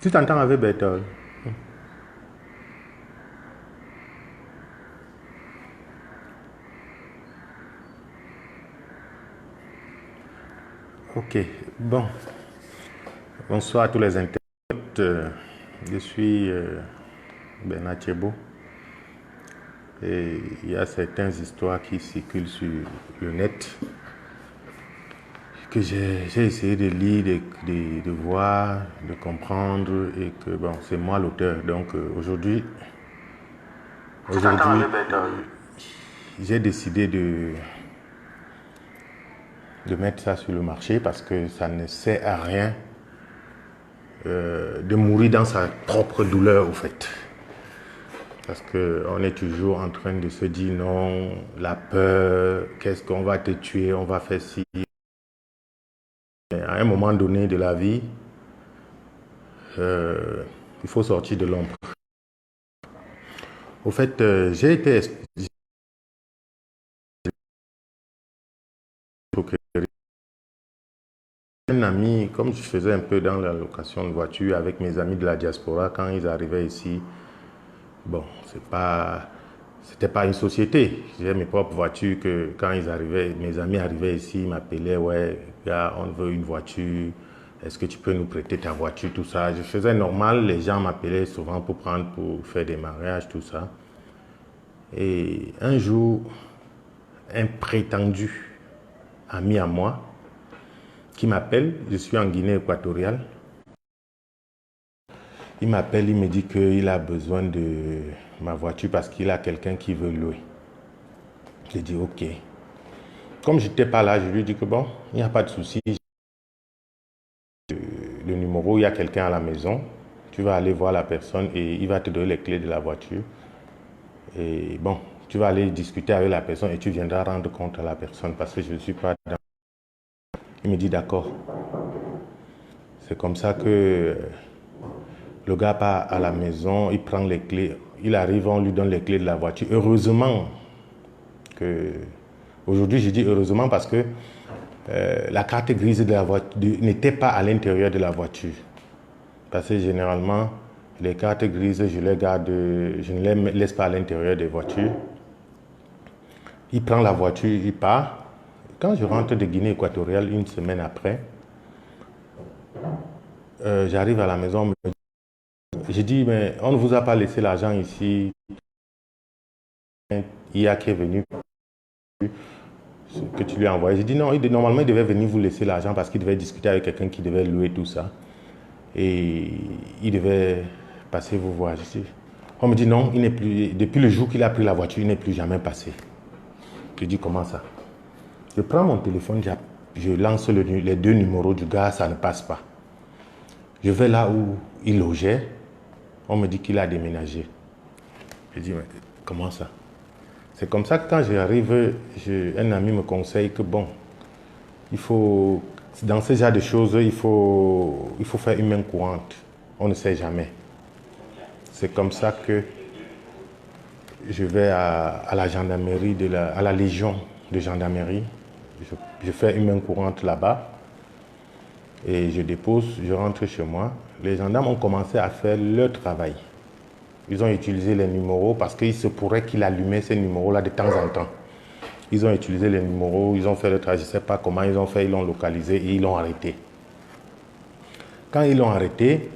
Tu t'entends avec Bertol? Ok, bon. Bonsoir à tous les internautes. Je suis Bernard Thiébaut. Et il y a certaines histoires qui circulent sur le net que j'ai essayé de lire, de voir, de comprendre et que bon, c'est moi l'auteur. Donc aujourd'hui, j'ai décidé de mettre ça sur le marché parce que ça ne sert à rien de mourir dans sa propre douleur, au fait. Parce qu'on est toujours en train de se dire non, la peur, qu'est-ce qu'on va te tuer, on va faire ci. À un moment donné de la vie, il faut sortir de l'ombre. Au fait, j'ai été un ami, comme je faisais un peu dans la location de voiture avec mes amis de la diaspora, quand ils arrivaient ici, bon, c'était pas une société. J'ai mes propres voitures que quand ils arrivaient, mes amis arrivaient ici, ils m'appelaient, ouais, gars, on veut une voiture. Est-ce que tu peux nous prêter ta voiture, tout ça. Je faisais normal, les gens m'appelaient souvent pour faire des mariages, tout ça. Et un jour, un prétendu ami à moi qui m'appelle, je suis en Guinée équatoriale. Il m'appelle, il me dit qu'il a besoin de ma voiture parce qu'il a quelqu'un qui veut louer. J'ai dit ok. Comme je n'étais pas là, je lui ai dit que bon, il n'y a pas de souci. Le numéro, il y a quelqu'un à la maison. Tu vas aller voir la personne et il va te donner les clés de la voiture. Et bon, tu vas aller discuter avec la personne et tu viendras rendre compte à la personne parce que je ne suis pas dans... Il me dit d'accord. C'est comme ça que le gars part à la maison, il prend les clés. Il arrive, on lui donne les clés de la voiture. Heureusement que... Aujourd'hui, je dis heureusement parce que la carte grise de la voiture n'était pas à l'intérieur de la voiture. Parce que généralement, les cartes grises, je les garde, je ne les laisse pas à l'intérieur des voitures. Il prend la voiture, il part. Quand je rentre de Guinée équatoriale une semaine après, j'arrive à la maison, je dis, mais on ne vous a pas laissé l'argent ici. Il y a qui est venu, que tu lui as envoyé. Je dis non, normalement il devait venir vous laisser l'argent parce qu'il devait discuter avec quelqu'un qui devait louer tout ça. Et il devait passer vous voir. On me dit non, il n'est plus, depuis le jour qu'il a pris la voiture, il n'est plus jamais passé. Je dis comment ça? Je prends mon téléphone, je lance les deux numéros du gars, ça ne passe pas. Je vais là où il logeait, on me dit qu'il a déménagé. Je dis mais comment ça? C'est comme ça que quand j'arrive, un ami me conseille que bon, il faut, dans ce genre de choses, il faut faire une main courante. On ne sait jamais. C'est comme ça que je vais à la gendarmerie, à la légion de gendarmerie. Je fais une main courante là-bas et je dépose, je rentre chez moi. Les gendarmes ont commencé à faire leur travail. Ils ont utilisé les numéros parce qu'il se pourrait qu'il allumait ces numéros-là de temps en temps. Ils ont utilisé les numéros, ils ont fait le travail, je ne sais pas comment ils ont fait, ils l'ont localisé et ils l'ont arrêté. Quand ils l'ont arrêté,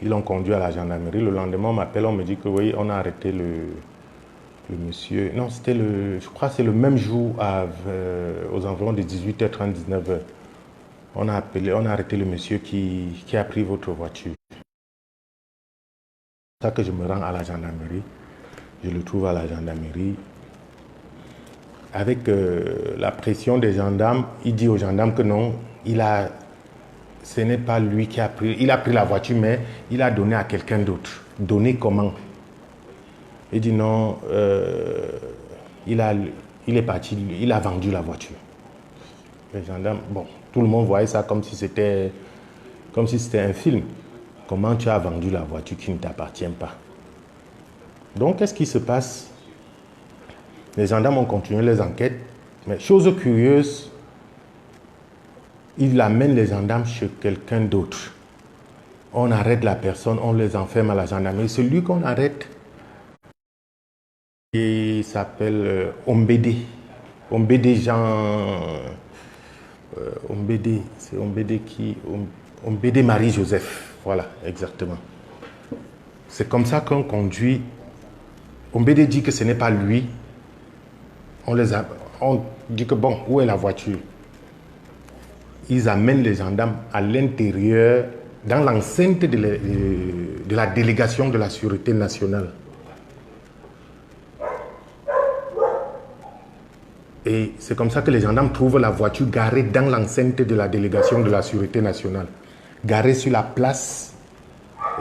ils l'ont conduit à la gendarmerie. Le lendemain, on m'appelle, on me dit que oui, on a arrêté le monsieur. Non, c'était je crois que c'est le même jour aux environs de 18h30, 19h. On a arrêté le monsieur qui a pris votre voiture. C'est ça que je me rends à la gendarmerie. Je le trouve à la gendarmerie. Avec la pression des gendarmes, il dit aux gendarmes que non, ce n'est pas lui qui a pris. Il a pris la voiture, mais il a donné à quelqu'un d'autre. Donné comment? Il dit non, il est parti, il a vendu la voiture. Les gendarmes, bon, tout le monde voyait ça comme si c'était un film. Comment tu as vendu la voiture qui ne t'appartient pas? Donc, qu'est-ce qui se passe? Les gendarmes ont continué les enquêtes, mais chose curieuse, ils amènent les gendarmes chez quelqu'un d'autre. On arrête la personne, on les enferme à la gendarmerie. Celui qu'on arrête, il s'appelle Ombédé. Ombédé Jean... Ombédé, c'est Ombédé qui... Ombédé Marie-Joseph. Voilà, exactement. C'est comme ça qu'on conduit. Ombédé dit que ce n'est pas lui. On dit que bon, où est la voiture? Ils amènent les gendarmes à l'intérieur, dans l'enceinte de la délégation de la Sûreté nationale. Et c'est comme ça que les gendarmes trouvent la voiture garée dans l'enceinte de la délégation de la Sûreté nationale. Garée sur la place.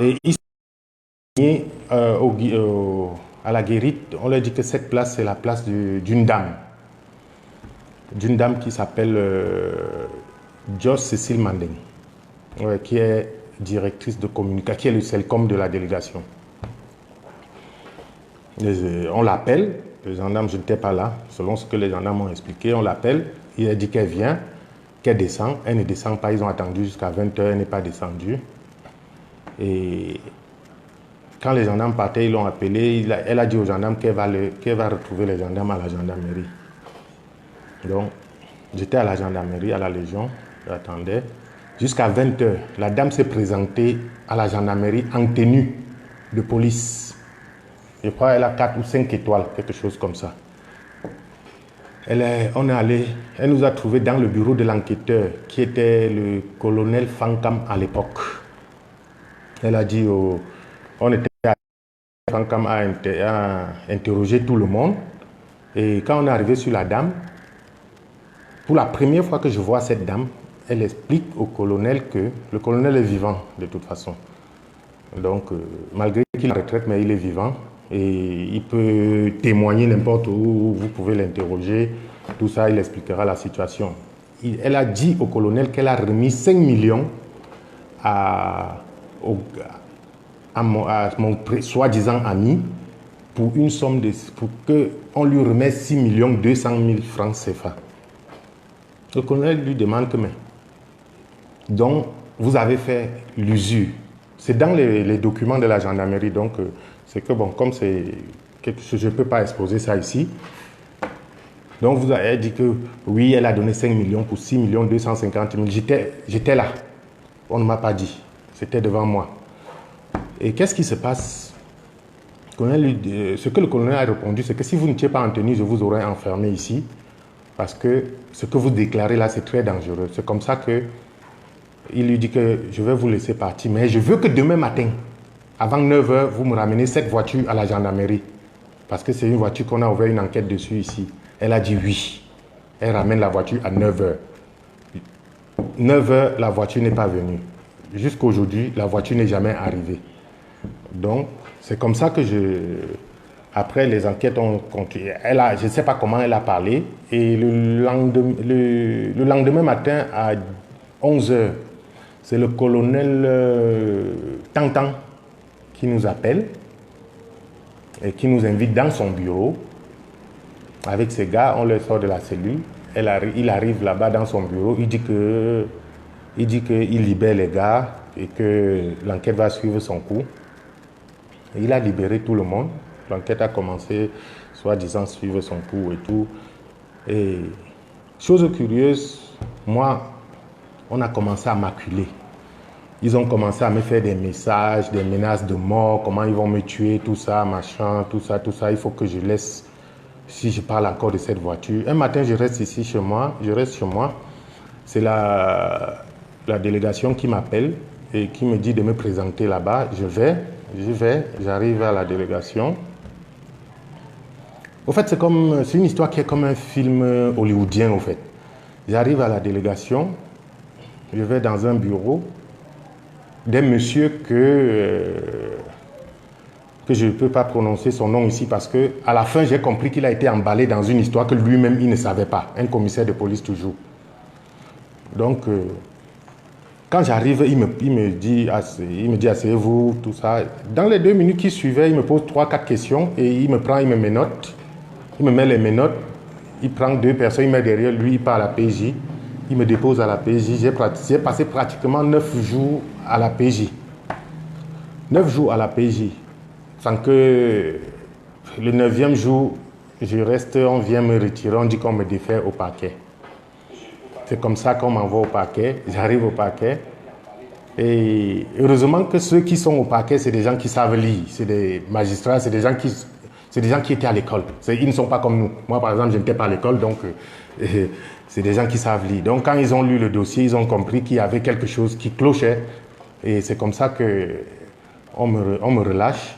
Et ils sont à la guérite, on leur dit que cette place, c'est la place d'une dame. D'une dame qui s'appelle Joss Cécile Mandeng, qui est directrice de communication, qui est le CELCOM de la délégation. On l'appelle, les gendarmes, je n'étais pas là, selon ce que les gendarmes m'ont expliqué, on l'appelle, il a dit qu'elle vient, qu'elle descend, elle ne descend pas, ils ont attendu jusqu'à 20 h, elle n'est pas descendue. Et quand les gendarmes partaient, ils l'ont appelée, elle a dit aux gendarmes qu'elle va retrouver les gendarmes à la gendarmerie. Donc, j'étais à la gendarmerie, à la Légion, j'attendais. Jusqu'à 20 h, la dame s'est présentée à la gendarmerie en tenue de police. Je crois qu'elle a 4 ou 5 étoiles, quelque chose comme ça. Elle nous a trouvés dans le bureau de l'enquêteur, qui était le colonel Fankam à l'époque. Elle a dit, Fankam a interrogé tout le monde. Et quand on est arrivé sur la dame, pour la première fois que je vois cette dame, elle explique au colonel que le colonel est vivant de toute façon. Donc, malgré qu'il est en retraite, mais il est vivant. Et il peut témoigner n'importe où, vous pouvez l'interroger, tout ça, il expliquera la situation. Elle a dit au colonel qu'elle a remis 5 millions à mon soi-disant ami pour une somme pour qu'on lui remette 6 200 000 francs CFA. Le colonel lui demande que, mais, donc, vous avez fait l'usure. C'est dans les documents de la gendarmerie, donc c'est que, bon, comme c'est quelque chose, je ne peux pas exposer ça ici. Donc, vous avez dit que, oui, elle a donné 5 millions pour 6 250 000. J'étais là. On ne m'a pas dit. C'était devant moi. Et qu'est-ce qui se passe? Ce que le colonel a répondu, c'est que si vous n'étiez pas en tenue, je vous aurais enfermé ici. Parce que ce que vous déclarez là, c'est très dangereux. C'est comme ça que il lui dit que je vais vous laisser partir, mais je veux que demain matin, avant 9 h, vous me ramenez cette voiture à la gendarmerie. Parce que c'est une voiture qu'on a ouvert une enquête dessus ici. Elle a dit oui. Elle ramène la voiture à 9 h. 9 h, la voiture n'est pas venue. Jusqu'à aujourd'hui, la voiture n'est jamais arrivée. Donc, c'est comme ça que après, les enquêtes ont continué. Je ne sais pas comment elle a parlé. Et le lendemain matin, à 11 h, c'est le colonel Tantan qui nous appelle et qui nous invite dans son bureau. Avec ses gars, on les sort de la cellule. Il arrive là-bas dans son bureau. Il dit qu'il libère les gars et que l'enquête va suivre son cours. Et il a libéré tout le monde. L'enquête a commencé, soi-disant, suivre son cours et tout. Et chose curieuse, moi, on a commencé à m'acculer. Ils ont commencé à me faire des messages, des menaces de mort, comment ils vont me tuer, tout ça, machin, tout ça. Il faut que je laisse, si je parle encore de cette voiture. Un matin, je reste ici chez moi, C'est la délégation qui m'appelle et qui me dit de me présenter là-bas. J'arrive à la délégation. Au fait, c'est une histoire qui est comme un film hollywoodien, au fait. J'arrive à la délégation, je vais dans un bureau d'un monsieur que je ne peux pas prononcer son nom ici parce que à la fin, j'ai compris qu'il a été emballé dans une histoire que lui-même, il ne savait pas. Un commissaire de police toujours. Donc, quand j'arrive, il me dit asseyez-vous, tout ça. Dans les 2 minutes qui suivaient, il me pose 3-4 questions et il me prend, il me menotte. Il me met les menottes, il prend 2 personnes, il met derrière lui, il part à la PJ. Il me dépose à la PJ. J'ai passé pratiquement 9 jours à la PJ. 9 jours à la PJ, sans que le 9e jour, je reste, on vient me retirer, on dit qu'on me défait au parquet. C'est comme ça qu'on m'envoie au parquet, j'arrive au parquet. Et heureusement que ceux qui sont au parquet, c'est des gens qui savent lire, c'est des magistrats, c'est des gens qui étaient à l'école. Ils ne sont pas comme nous. Moi, par exemple, je n'étais pas à l'école, donc c'est des gens qui savent lire. Donc, quand ils ont lu le dossier, ils ont compris qu'il y avait quelque chose qui clochait. Et c'est comme ça qu'on me relâche.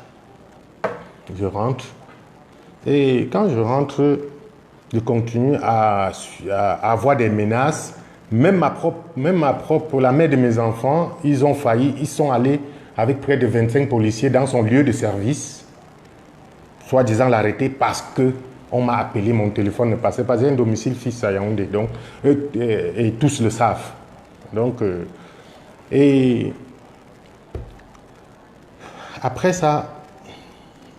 Je rentre. Et quand je rentre, je continue à avoir des menaces. Même la mère de mes enfants, ils ont failli, ils sont allés avec près de 25 policiers dans son lieu de service, soi-disant l'arrêter parce que on m'a appelé, mon téléphone ne passait pas. J'ai un domicile fixe à Yaoundé, donc, et tous le savent. Donc, et après ça,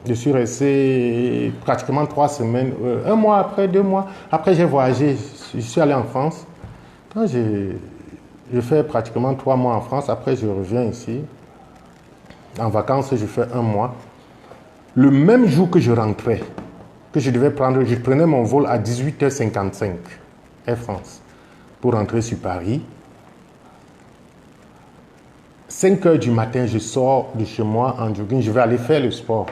je suis resté pratiquement 3 semaines, 1 mois après, 2 mois. Après, j'ai voyagé, je suis allé en France. Quand je fais pratiquement 3 mois en France, après je reviens ici. En vacances, je fais 1 mois. Le même jour que je rentrais, que je devais prendre, je prenais mon vol à 18h55, Air France, pour rentrer sur Paris. 5h du matin, je sors de chez moi en jogging, je vais aller faire le sport.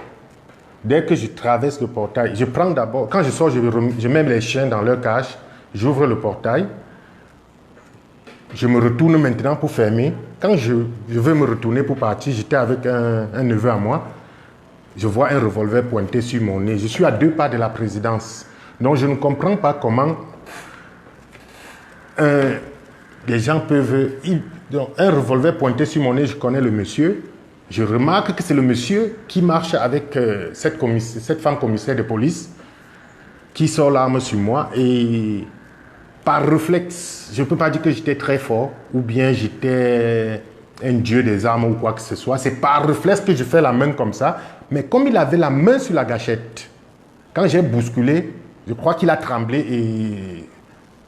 Dès que je traverse le portail, je prends d'abord, quand je sors, je mets les chiens dans leur cage, j'ouvre le portail. Je me retourne maintenant pour fermer. Quand je veux me retourner pour partir, j'étais avec un neveu à moi. Je vois un revolver pointé sur mon nez. Je suis à 2 pas de la présidence. Donc je ne comprends pas comment les gens peuvent... Donc, un revolver pointé sur mon nez, je connais le monsieur. Je remarque que c'est le monsieur qui marche avec cette femme commissaire de police qui sort l'arme sur moi et... Par réflexe, je ne peux pas dire que j'étais très fort ou bien j'étais un dieu des armes ou quoi que ce soit. C'est par réflexe que je fais la main comme ça. Mais comme il avait la main sur la gâchette, quand j'ai bousculé, je crois qu'il a tremblé et...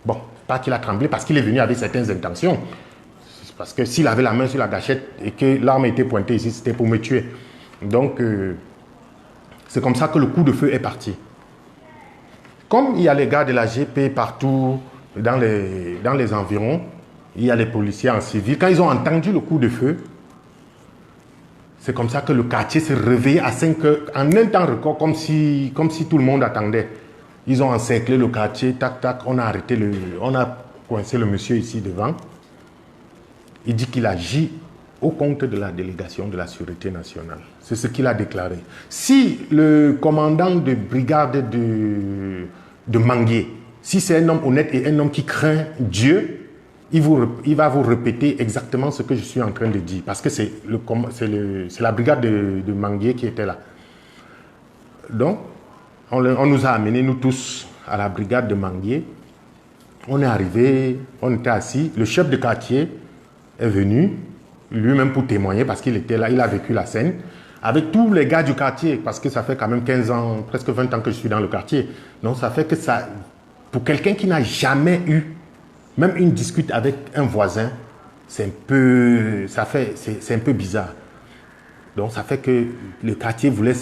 Bon, pas qu'il a tremblé parce qu'il est venu avec certaines intentions. Parce que s'il avait la main sur la gâchette et que l'arme était pointée ici, c'était pour me tuer. Donc, c'est comme ça que le coup de feu est parti. Comme il y a les gars de la GP partout, dans les environs, il y a les policiers en civil. Quand ils ont entendu le coup de feu, c'est comme ça que le quartier s'est réveillé à 5 heures, en un temps record, comme si tout le monde attendait. Ils ont encerclé le quartier, tac, tac, on a coincé le monsieur ici devant. Il dit qu'il agit au compte de la délégation de la Sûreté nationale. C'est ce qu'il a déclaré. Si le commandant de brigade de Manguier, si c'est un homme honnête et un homme qui craint Dieu, il va vous répéter exactement ce que je suis en train de dire. Parce que c'est la brigade de Manguier qui était là. Donc, on nous a amenés, nous tous, à la brigade de Manguier. On est arrivé, on était assis. Le chef de quartier est venu, lui-même pour témoigner, parce qu'il était là, il a vécu la scène. Avec tous les gars du quartier, parce que ça fait quand même 15 ans, presque 20 ans que je suis dans le quartier. Donc ça fait que ça, pour quelqu'un qui n'a jamais eu même une discute avec un voisin, c'est un peu bizarre. Donc ça fait que le quartier voulait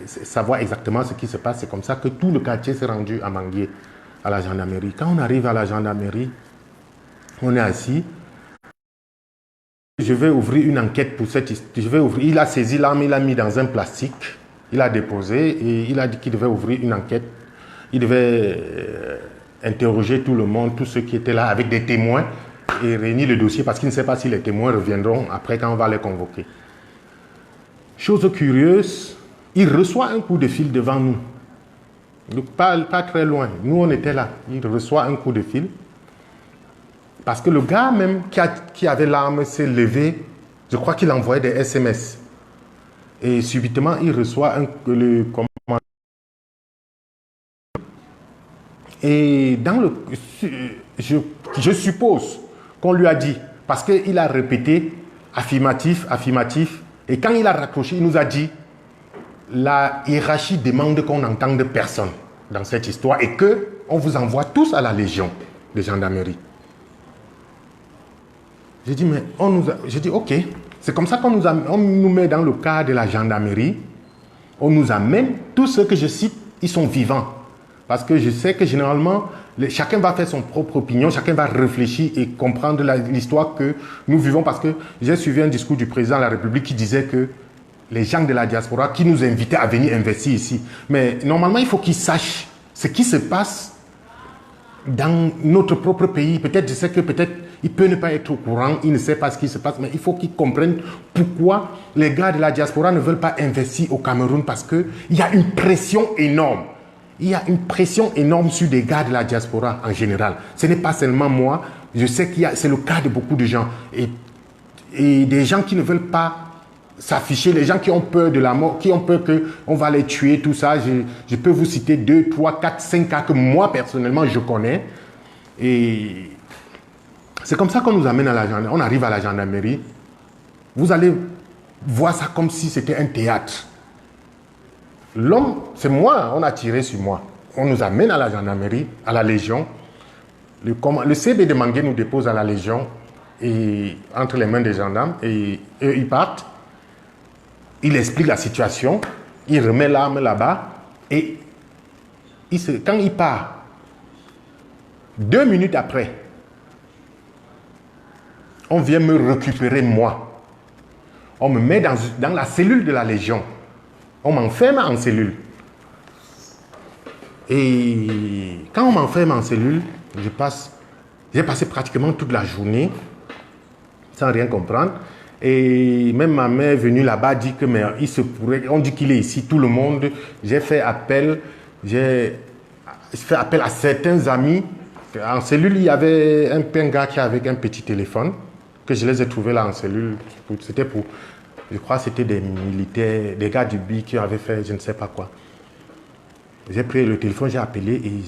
savoir exactement ce qui se passe. C'est comme ça que tout le quartier s'est rendu à Manguier, à la gendarmerie. Quand on arrive à la gendarmerie, on est assis. Je vais ouvrir une enquête pour cette histoire. Il a saisi l'arme, il l'a mis dans un plastique, il a déposé et il a dit qu'il devait ouvrir une enquête. Il devait interroger tout le monde, tous ceux qui étaient là avec des témoins et réunir le dossier parce qu'il ne sait pas si les témoins reviendront après quand on va les convoquer. Chose curieuse, il reçoit un coup de fil devant nous. Donc, pas très loin. Nous, on était là. Il reçoit un coup de fil. Parce que le gars même qui avait l'arme s'est levé, je crois qu'il envoyait des SMS. Et subitement, il reçoit le commandant. Et je suppose qu'on lui a dit, parce qu'il a répété affirmatif, affirmatif, et quand il a raccroché, il nous a dit, la hiérarchie demande qu'on n'entende personne dans cette histoire et qu'on vous envoie tous à la Légion de gendarmerie. J'ai dit, mais j'ai dit, ok, C'est comme ça on nous met dans le cas de la gendarmerie. On nous amène, tous ceux que je cite, ils sont vivants. Parce que je sais que généralement, chacun va faire son propre opinion, chacun va réfléchir et comprendre l'histoire que nous vivons. Parce que j'ai suivi un discours du président de la République qui disait que les gens de la diaspora qui nous invitaient à venir investir ici. Mais normalement, il faut qu'ils sachent ce qui se passe dans notre propre pays. Peut-être, je sais que peut-être il peut ne pas être au courant, il ne sait pas ce qui se passe, mais il faut qu'ils comprennent pourquoi les gars de la diaspora ne veulent pas investir au Cameroun, parce qu'il y a une pression énorme. Il y a une pression énorme sur des gars de la diaspora en général. Ce n'est pas seulement moi, je sais que c'est le cas de beaucoup de gens. Et des gens qui ne veulent pas s'afficher, les gens qui ont peur de la mort, qui ont peur qu'on va les tuer, tout ça. Je peux vous citer 2, 3, 4, 5 cas que moi, personnellement, je connais. Et c'est comme ça qu'on nous amène à la gendarmerie. On arrive à la gendarmerie. Vous allez voir ça comme si c'était un théâtre. L'homme, c'est moi, on a tiré sur moi. On nous amène à la gendarmerie, à la Légion. Le CB de Mangué nous dépose à la Légion, et entre les mains des gendarmes, et eux, ils partent. Il explique la situation, il remet l'arme là-bas, et quand il part, 2 minutes après, on vient me récupérer moi. On me met dans la cellule de la Légion. On m'enferme en cellule. Et quand on m'enferme en cellule, j'ai passé pratiquement toute la journée sans rien comprendre. Et même ma mère est venue là-bas, dit que mais il se pourrait, on dit qu'il est ici, tout le monde. J'ai fait appel à certains amis. En cellule, il y avait un gars qui avait un petit téléphone, que je les ai trouvés là en cellule. C'était pour, je crois que c'était des militaires, des gars du BI qui avaient fait je ne sais pas quoi. J'ai pris le téléphone, j'ai appelé et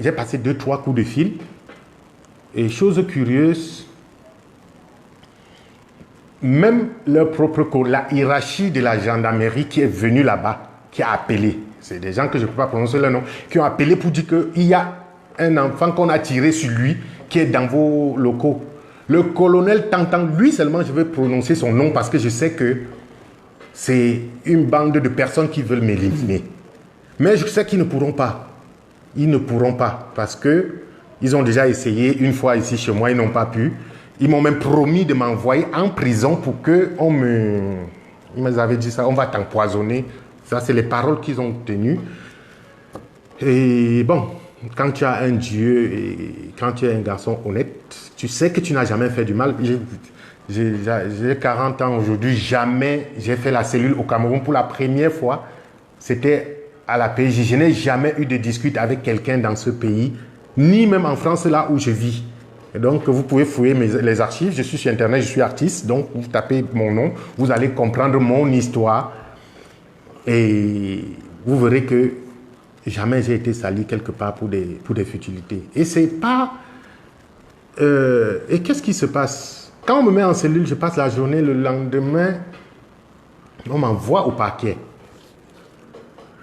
j'ai passé 2, 3 coups de fil. Et chose curieuse, même leur propre la hiérarchie de la gendarmerie qui est venue là-bas, qui a appelé, c'est des gens que je ne peux pas prononcer leur nom, qui ont appelé pour dire qu'il y a un enfant qu'on a tiré sur lui qui est dans vos locaux. Le colonel Tantan, lui seulement, je vais prononcer son nom parce que je sais que c'est une bande de personnes qui veulent m'éliminer. Mais je sais qu'ils ne pourront pas. Ils ne pourront pas parce qu'ils ont déjà essayé une fois ici chez moi, ils n'ont pas pu. Ils m'ont même promis de m'envoyer en prison pour qu'on me... Ils m'avaient dit ça, on va t'empoisonner. Ça, c'est les paroles qu'ils ont tenues. Et bon, quand tu as un Dieu et quand tu es un garçon honnête, tu sais que tu n'as jamais fait du mal. J'ai 40 ans aujourd'hui, jamais j'ai fait la cellule au Cameroun pour la première fois. C'était à la PJ. Je n'ai jamais eu de dispute avec quelqu'un dans ce pays, ni même en France, là où je vis. Et donc, vous pouvez fouiller les archives. Je suis sur Internet, je suis artiste. Donc, vous tapez mon nom, vous allez comprendre mon histoire. Et vous verrez que jamais j'ai été sali quelque part pour des futilités. Et c'est pas... et qu'est-ce qui se passe? Quand on me met en cellule, je passe la journée, le lendemain, on m'envoie au parquet.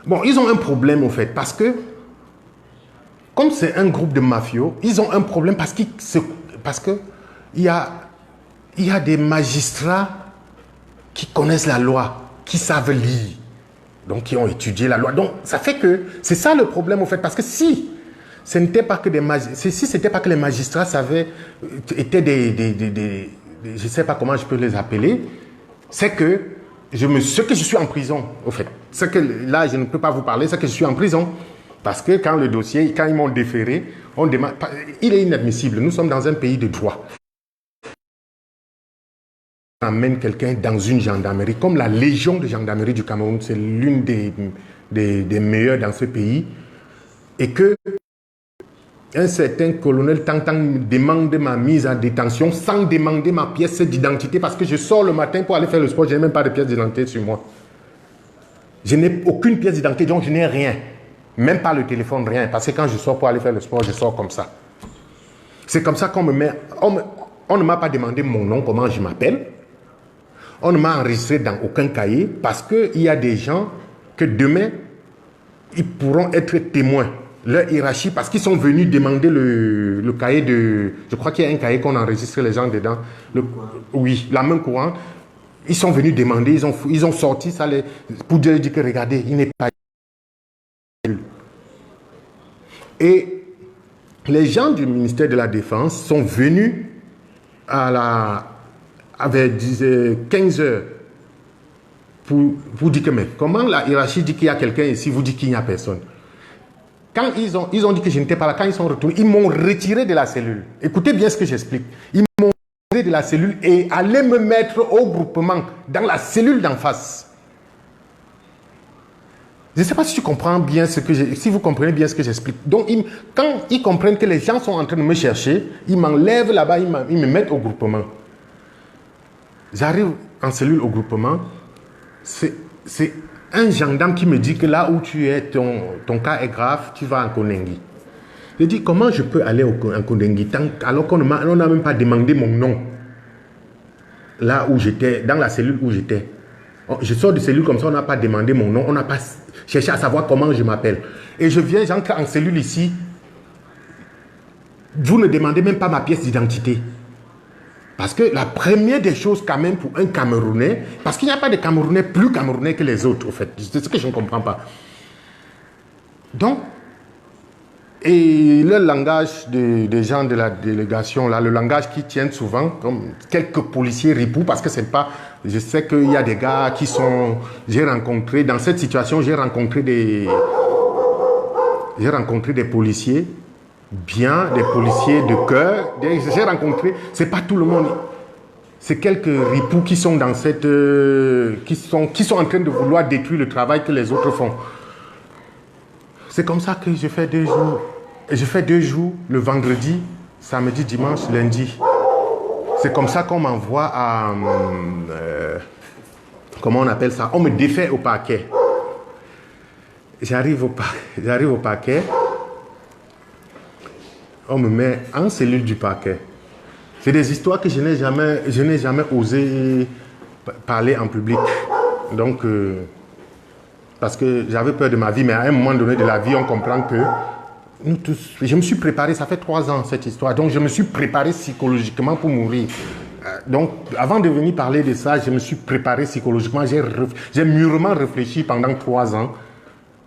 Bon, ils ont un problème, au fait, parce que comme c'est un groupe de mafios, ils ont un problème parce qu'il y a des magistrats qui connaissent la loi, qui savent lire, donc qui ont étudié la loi. Donc, ça fait que c'est ça le problème, au fait, parce que si ce n'était pas que les magistrats étaient je ne sais pas comment je peux les appeler, c'est que ce que je suis en prison, au fait. C'est que là, je ne peux pas vous parler, c'est que je suis en prison. Parce que quand ils m'ont déféré, il est inadmissible. Nous sommes dans un pays de droit. On amène quelqu'un dans une gendarmerie, comme la Légion de gendarmerie du Cameroun, c'est l'une des meilleures dans ce pays, et que un certain colonel Tantan demande ma mise en détention sans demander ma pièce d'identité, parce que je sors le matin pour aller faire le sport, je n'ai même pas de pièce d'identité sur moi. Je n'ai aucune pièce d'identité, donc je n'ai rien. Même pas le téléphone, rien. Parce que quand je sors pour aller faire le sport, je sors comme ça. C'est comme ça qu'on me met... On ne m'a pas demandé mon nom, comment je m'appelle. On ne m'a enregistré dans aucun cahier parce qu'il y a des gens que demain, ils pourront être témoins. Leur hiérarchie, parce qu'ils sont venus demander le cahier de... Je crois qu'il y a un cahier qu'on enregistre les gens dedans. Oui, la main courante. Ils sont venus demander, ils ont sorti ça pour dire que regardez, il n'est pas... Et les gens du ministère de la Défense sont venus avec 15 heures pour dire que mais comment la hiérarchie dit qu'il y a quelqu'un ici, vous dites qu'il n'y a personne. Quand ils ont dit que je n'étais pas là, quand ils sont retournés, ils m'ont retiré de la cellule. Écoutez bien ce que j'explique. Ils m'ont retiré de la cellule et allaient me mettre au groupement, dans la cellule d'en face. Je ne sais pas si tu comprends bien si vous comprenez bien ce que j'explique. Donc, quand ils comprennent que les gens sont en train de me chercher, ils m'enlèvent là-bas, ils me mettent au groupement. J'arrive en cellule au groupement, c'est un gendarme qui me dit que là où tu es, ton cas est grave, tu vas en Kondengi. Je dis, comment je peux aller en Kondengi alors qu'on n'a même pas demandé mon nom. Là où j'étais, dans la cellule où j'étais. Je sors de cellule comme ça, on n'a pas demandé mon nom, on n'a pas cherché à savoir comment je m'appelle. Et j'entre en cellule ici. Vous ne demandez même pas ma pièce d'identité. Parce que la première des choses quand même pour un Camerounais, parce qu'il n'y a pas de Camerounais plus Camerounais que les autres, au fait. C'est ce que je ne comprends pas. Donc, et le langage des gens de la délégation, là, le langage qui tiennent souvent, comme quelques policiers ripoux, parce que c'est pas... Je sais qu'il y a des gars qui sont... J'ai rencontré, dans cette situation, j'ai rencontré des policiers, bien, des policiers de cœur. J'ai rencontré, c'est pas tout le monde. C'est quelques ripoux qui sont dans cette... qui sont en train de vouloir détruire le travail que les autres font. C'est comme ça que je fais 2 jours. Je fais 2 jours, le vendredi, samedi, dimanche, lundi. C'est comme ça qu'on m'envoie à... comment on appelle ça? On me défait au parquet. J'arrive au parquet. On me met en cellule du parquet. C'est des histoires que je n'ai jamais osé parler en public. Donc... parce que j'avais peur de ma vie, mais à un moment donné de la vie, on comprend que nous tous... Je me suis préparé, ça fait 3 ans cette histoire, donc je me suis préparé psychologiquement pour mourir. Donc, avant de venir parler de ça, je me suis préparé psychologiquement, j'ai mûrement réfléchi pendant 3 ans,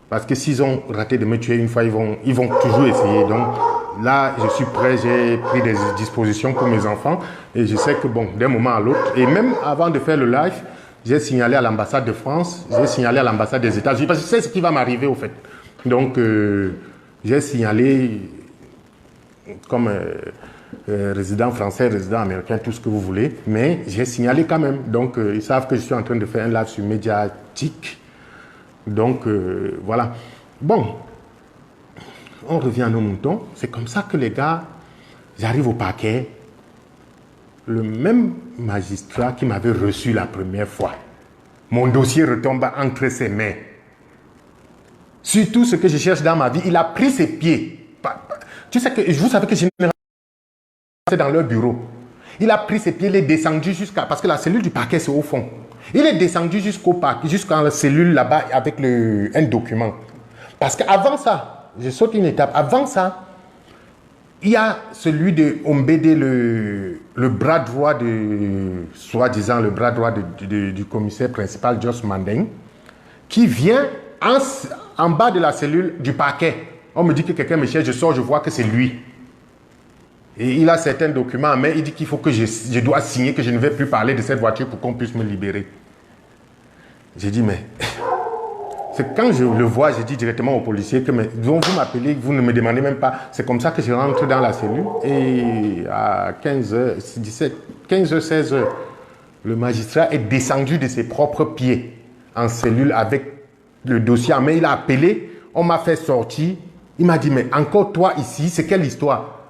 parce que s'ils ont raté de me tuer une fois, ils vont toujours essayer. Donc là, je suis prêt, j'ai pris des dispositions pour mes enfants, et je sais que, bon, d'un moment à l'autre, et même avant de faire le live, j'ai signalé à l'ambassade de France, j'ai signalé à l'ambassade des États-Unis, parce que je sais ce qui va m'arriver au fait. Donc, j'ai signalé comme résident français, résident américain, tout ce que vous voulez, mais j'ai signalé quand même. Donc, ils savent que je suis en train de faire un live sur médiatique. Donc, voilà. Bon, on revient à nos moutons. C'est comme ça que les gars, j'arrive au parquet. Le même magistrat qui m'avait reçu la première fois, mon dossier retombe entre ses mains. Sur tout ce que je cherche dans ma vie, il a pris ses pieds. Tu sais que, vous savez que généralement, c'est dans leur bureau. Il a pris ses pieds, il est descendu parce que la cellule du parquet, c'est au fond. Il est descendu jusqu'à la cellule là-bas avec un document. Parce qu'avant ça, je saute une étape, avant ça, il y a celui de Ombédé, le bras droit soi-disant le bras droit du commissaire principal, Joss Mandeng, qui vient en bas de la cellule du parquet. On me dit que quelqu'un me cherche, je sors, je vois que c'est lui. Et il a certains documents, mais il dit qu'il faut que je dois signer, que je ne vais plus parler de cette voiture pour qu'on puisse me libérer. J'ai dit, mais... C'est quand je le vois, je dis directement au policier que vous m'appelez, vous ne me demandez même pas. C'est comme ça que je rentre dans la cellule et à 15h, 16h, le magistrat est descendu de ses propres pieds en cellule avec le dossier en main. Il a appelé, on m'a fait sortir. Il m'a dit, mais encore toi ici, c'est quelle histoire?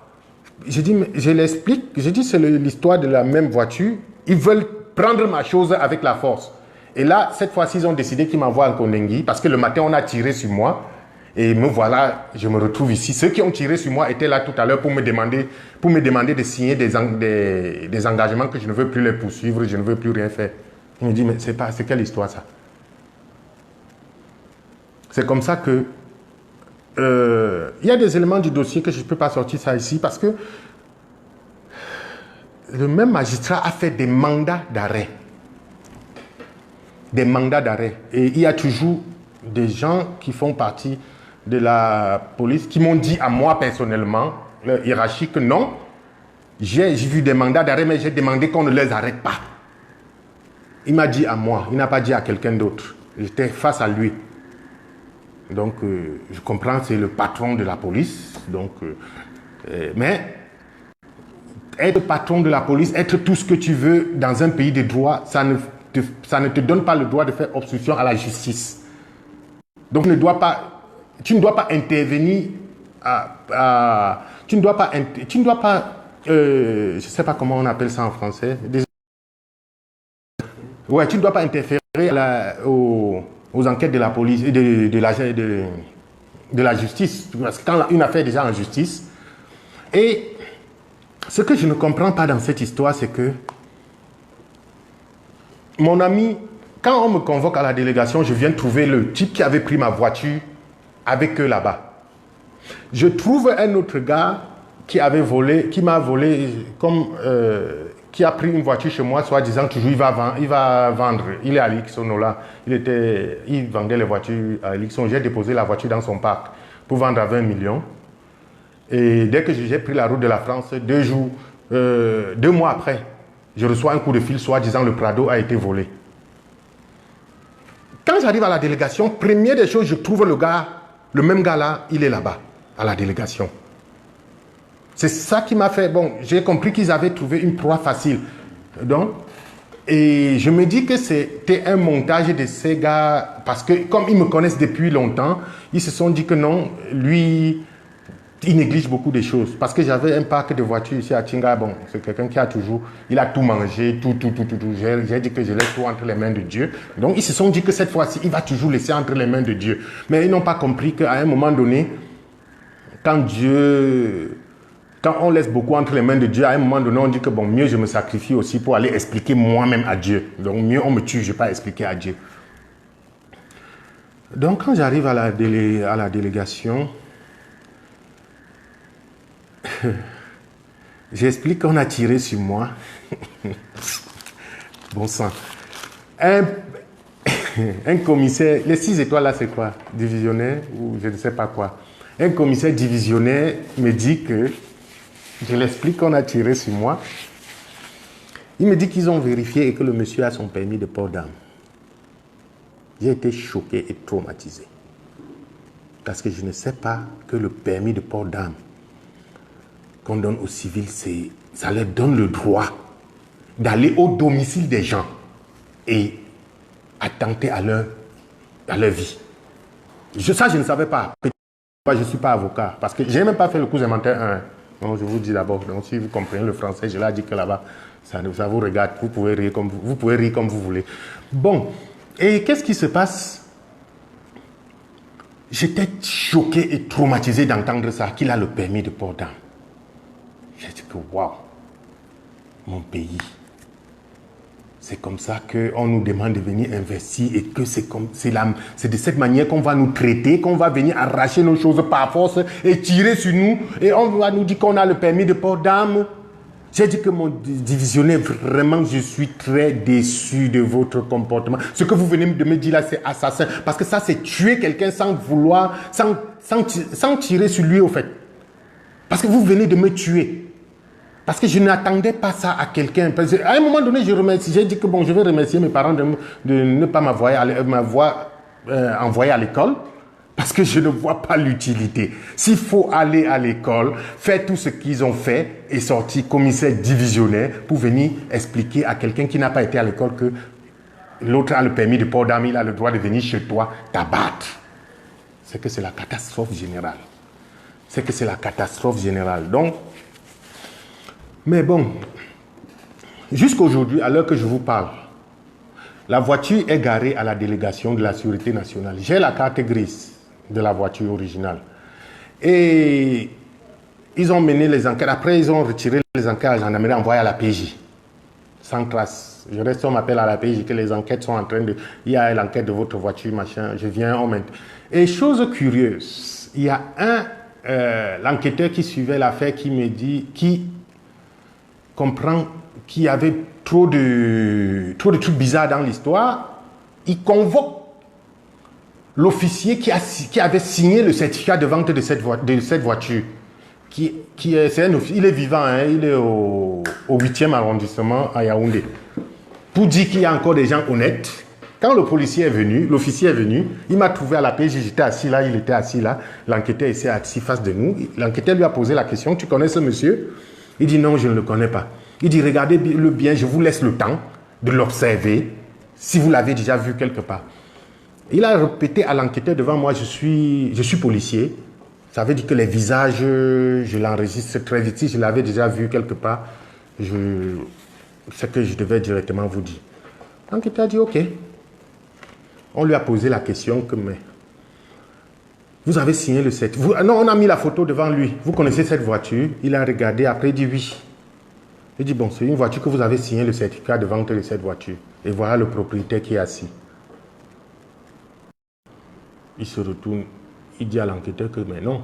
Je dis, mais je l'explique. Je dis, c'est l'histoire de la même voiture. Ils veulent prendre ma chose avec la force. Et là, cette fois-ci, ils ont décidé qu'ils m'envoient en Kondengi parce que le matin, on a tiré sur moi. Et me voilà, je me retrouve ici. Ceux qui ont tiré sur moi étaient là tout à l'heure pour me demander de signer des engagements que je ne veux plus les poursuivre, je ne veux plus rien faire. Il me dit, mais c'est quelle histoire ça? C'est comme ça que... il y a des éléments du dossier que je ne peux pas sortir ça ici parce que le même magistrat a fait des mandats d'arrêt des mandats d'arrêt. Et il y a toujours des gens qui font partie de la police qui m'ont dit à moi personnellement, leur hiérarchie, que non, j'ai vu des mandats d'arrêt, mais j'ai demandé qu'on ne les arrête pas. Il m'a dit à moi, il n'a pas dit à quelqu'un d'autre. J'étais face à lui. Donc, je comprends, c'est le patron de la police. Donc, mais être patron de la police, être tout ce que tu veux dans un pays de droit, ça ne te donne pas le droit de faire obstruction à la justice. Donc, tu ne dois pas intervenir tu ne dois pas, je ne sais pas comment on appelle ça en français. Ouais, tu ne dois pas interférer aux enquêtes de la police et de la justice. Parce que quand une affaire est déjà en justice. Et ce que je ne comprends pas dans cette histoire, c'est que mon ami, quand on me convoque à la délégation, je viens trouver le type qui avait pris ma voiture avec eux là-bas. Je trouve un autre gars qui m'a volé, qui a pris une voiture chez moi, soi-disant toujours il va vendre. Il est à Lixon là. Il vendait les voitures à Lixon. J'ai déposé la voiture dans son parc pour vendre à 20 millions. Et dès que j'ai pris la route de la France, 2 mois après, je reçois un coup de fil, soi-disant le Prado a été volé. Quand j'arrive à la délégation, première des choses, je trouve le même gars là, il est là-bas, à la délégation. C'est ça qui m'a fait... Bon, j'ai compris qu'ils avaient trouvé une proie facile. Donc, et je me dis que c'était un montage de ces gars, parce que comme ils me connaissent depuis longtemps, ils se sont dit que non, lui, il néglige beaucoup de choses. Parce que j'avais un parc de voitures ici à Tinga. Bon, c'est quelqu'un qui a toujours... Il a tout mangé, tout. J'ai dit que je laisse tout entre les mains de Dieu. Donc, ils se sont dit que cette fois-ci, il va toujours laisser entre les mains de Dieu. Mais ils n'ont pas compris qu'à un moment donné, quand on laisse beaucoup entre les mains de Dieu, à un moment donné, on dit que bon, mieux je me sacrifie aussi pour aller expliquer moi-même à Dieu. Donc, mieux on me tue, je ne vais pas expliquer à Dieu. Donc, quand j'arrive à la délégation, j'explique qu'on a tiré sur moi. Bon sang. Un commissaire, les 6 étoiles là, c'est quoi? Divisionnaire ou je ne sais pas quoi. Un commissaire divisionnaire me dit que, je l'explique qu'on a tiré sur moi. Il me dit qu'ils ont vérifié et que le monsieur a son permis de port d'armes. J'ai été choqué et traumatisé. Parce que je ne sais pas que le permis de port d'armes qu'on donne aux civils, ça leur donne le droit d'aller au domicile des gens et attenter à leur vie. Ça, je ne savais pas. Je ne suis pas avocat. Parce que je n'ai même pas fait le cours élémentaire 1. Donc, je vous dis d'abord, donc si vous comprenez le français, je l'ai dit que là-bas, ça vous regarde, vous pouvez rire comme vous voulez. Bon, et qu'est-ce qui se passe? J'étais choqué et traumatisé d'entendre ça, qu'il a le permis de port d'armes. J'ai dit que waouh, mon pays. C'est comme ça qu'on nous demande de venir investir et que c'est de cette manière qu'on va nous traiter, qu'on va venir arracher nos choses par force et tirer sur nous. Et on va nous dire qu'on a le permis de port d'armes. J'ai dit que mon divisionnaire, vraiment, je suis très déçu de votre comportement. Ce que vous venez de me dire là, c'est assassin. Parce que ça, c'est tuer quelqu'un sans vouloir, sans tirer sur lui, au fait. Parce que vous venez de me tuer. Parce que je n'attendais pas ça à quelqu'un. À un moment donné, j'ai dit que bon, je vais remercier mes parents de ne pas m'avoir envoyé à l'école. Parce que je ne vois pas l'utilité. S'il faut aller à l'école, faire tout ce qu'ils ont fait et sortir commissaire divisionnaire pour venir expliquer à quelqu'un qui n'a pas été à l'école que l'autre a le permis de port d'armes, il a le droit de venir chez toi t'abattre. C'est que c'est la catastrophe générale. C'est que c'est la catastrophe générale. Donc, mais bon, jusqu'aujourd'hui, à l'heure que je vous parle, la voiture est garée à la délégation de la Sûreté nationale. J'ai la carte grise de la voiture originale. Et ils ont mené les enquêtes. Après, ils ont retiré les enquêtes à la gendarmerie, envoyé à la PJ. Sans trace. Je reste, on m'appelle à la PJ que les enquêtes sont en train de... Il y a l'enquête de votre voiture, machin. Je viens, on m'aide. Et chose curieuse, il y a l'enquêteur qui suivait l'affaire qui me dit... qui comprend qu'il y avait trop de trucs bizarres dans l'histoire. il convoque l'officier qui avait signé le certificat de vente de cette voiture. Il est vivant, hein, il est au 8e arrondissement à Yaoundé. Pour dire qu'il y a encore des gens honnêtes. Quand le policier est venu, l'officier est venu, il m'a trouvé à la PJ, j'étais assis là, il était assis là, l'enquêteur était assis face de nous. L'enquêteur lui a posé la question, tu connais ce monsieur? Il dit non, je ne le connais pas. Il dit regardez-le bien, je vous laisse le temps de l'observer, si vous l'avez déjà vu quelque part. Il a répété à l'enquêteur devant moi, je suis policier. Ça veut dire que les visages, je l'enregistre très vite. Si je l'avais déjà vu quelque part, c'est que je devais directement vous dire. L'enquêteur a dit ok. On lui a posé la question que mais vous avez signé le certificat. Non, on a mis la photo devant lui. Vous connaissez cette voiture? Il a regardé, après il dit oui. Il dit bon, c'est une voiture que vous avez signé le certificat de vente de cette voiture. Et voilà le propriétaire qui est assis. Il se retourne, il dit à l'enquêteur que mais non,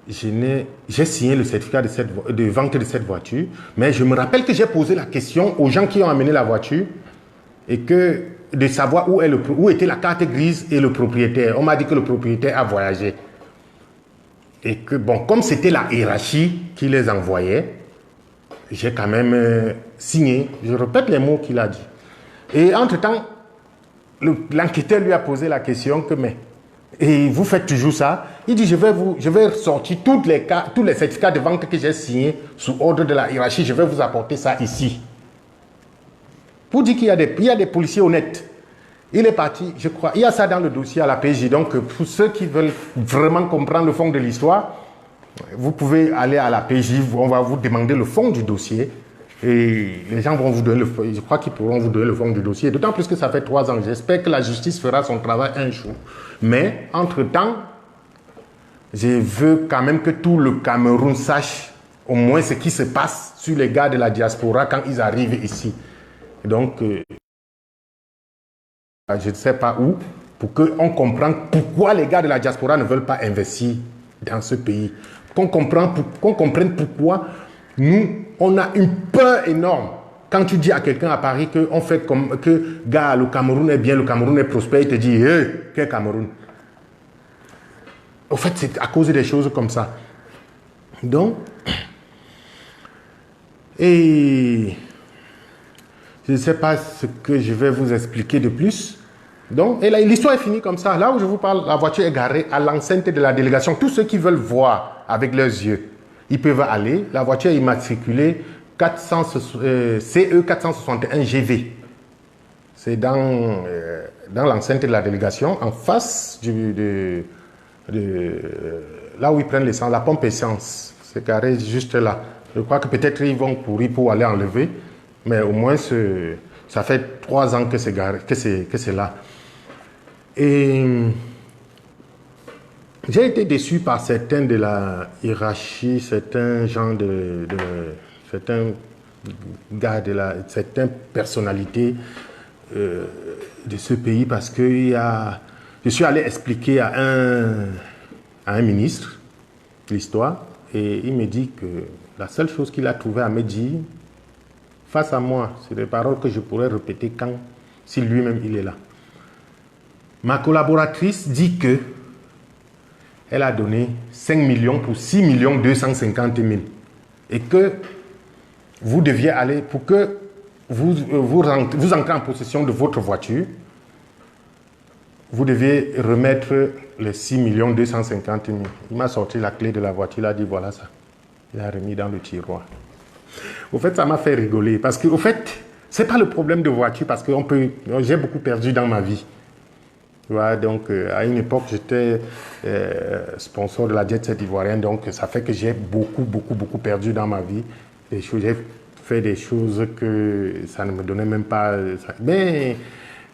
j'ai signé le certificat de vente de cette voiture, mais je me rappelle que j'ai posé la question aux gens qui ont amené la voiture et que de savoir où était la carte grise et le propriétaire. On m'a dit que le propriétaire a voyagé. Et que bon, comme c'était la hiérarchie qui les envoyait, j'ai quand même signé. Je répète les mots qu'il a dit. Et entre-temps, l'enquêteur lui a posé la question que mais et vous faites toujours ça? Il dit je vais sortir tous les certificats de vente que j'ai signés sous ordre de la hiérarchie, je vais vous apporter ça ici. Pour dire qu'il y a des policiers honnêtes. Il est parti, je crois, il y a ça dans le dossier à la PJ. Donc pour ceux qui veulent vraiment comprendre le fond de l'histoire, vous pouvez aller à la PJ, on va vous demander le fond du dossier. Et les gens vont vous donner je crois qu'ils pourront vous donner le fond du dossier. D'autant plus que ça fait 3 ans. J'espère que la justice fera son travail un jour. Mais, entre-temps, je veux quand même que tout le Cameroun sache au moins ce qui se passe sur les gars de la diaspora quand ils arrivent ici. Donc, je ne sais pas où, pour qu'on comprenne pourquoi les gars de la diaspora ne veulent pas investir dans ce pays. Qu'on comprenne pourquoi nous, on a une peur énorme. Quand tu dis à quelqu'un à Paris qu'on fait comme que gars, le Cameroun est bien, le Cameroun est prospère, il te dit hey, quel Cameroun? Au fait, c'est à cause des choses comme ça. Donc, et je ne sais pas ce que je vais vous expliquer de plus. Donc, et l'histoire est finie comme ça. Là où je vous parle, la voiture est garée à l'enceinte de la délégation. Tous ceux qui veulent voir avec leurs yeux, ils peuvent aller. La voiture est immatriculée CE 461 GV. C'est dans l'enceinte de la délégation, en face là où ils prennent l'essence, la pompe essence. C'est garé juste là. Je crois que peut-être ils vont courir pour aller enlever, mais au moins ça fait 3 ans que c'est garé, que c'est là. Et j'ai été déçu par certains de la hiérarchie, certains gens certains gars certaines personnalités de ce pays parce que je suis allé expliquer à un ministre l'histoire et il me dit que la seule chose qu'il a trouvé à me dire face à moi, c'est des paroles que je pourrais répéter si lui-même il est là. Ma collaboratrice dit que elle a donné 5 millions pour 6 250 000 et que vous deviez aller pour que vous entrez en possession de votre voiture, vous deviez remettre les 6 250 000. Il m'a sorti la clé de la voiture, il a dit voilà ça. Il a remis dans le tiroir. Au fait, ça m'a fait rigoler parce que, au fait, c'est pas le problème de voiture parce que j'ai beaucoup perdu dans ma vie. Ouais, donc, à une époque, j'étais sponsor de la Jet Set ivoirienne, donc ça fait que j'ai beaucoup perdu dans ma vie. J'ai fait des choses que ça ne me donnait même pas. Mais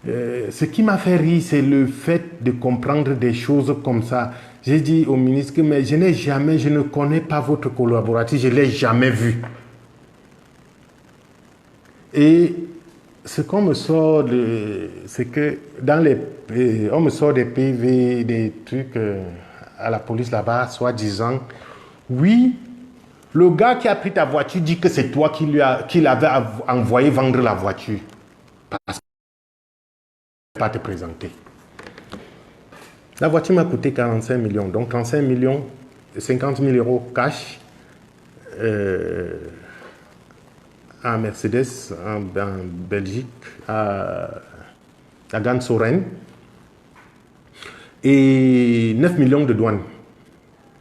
ce qui m'a fait rire, c'est le fait de comprendre des choses comme ça. J'ai dit au ministre que mais je ne connais pas votre collaboratrice, je ne l'ai jamais vue. Et ce qu'on me sort c'est que on me sort des PV, des trucs à la police là-bas, soi-disant, oui, le gars qui a pris ta voiture dit que c'est toi qui l'avait envoyé vendre la voiture. Parce pas te présenter. La voiture m'a coûté 45 millions. Donc 35 millions, 50 000 euros cash à Mercedes, en Belgique, à Gans-Soren. Et 9 millions de douane.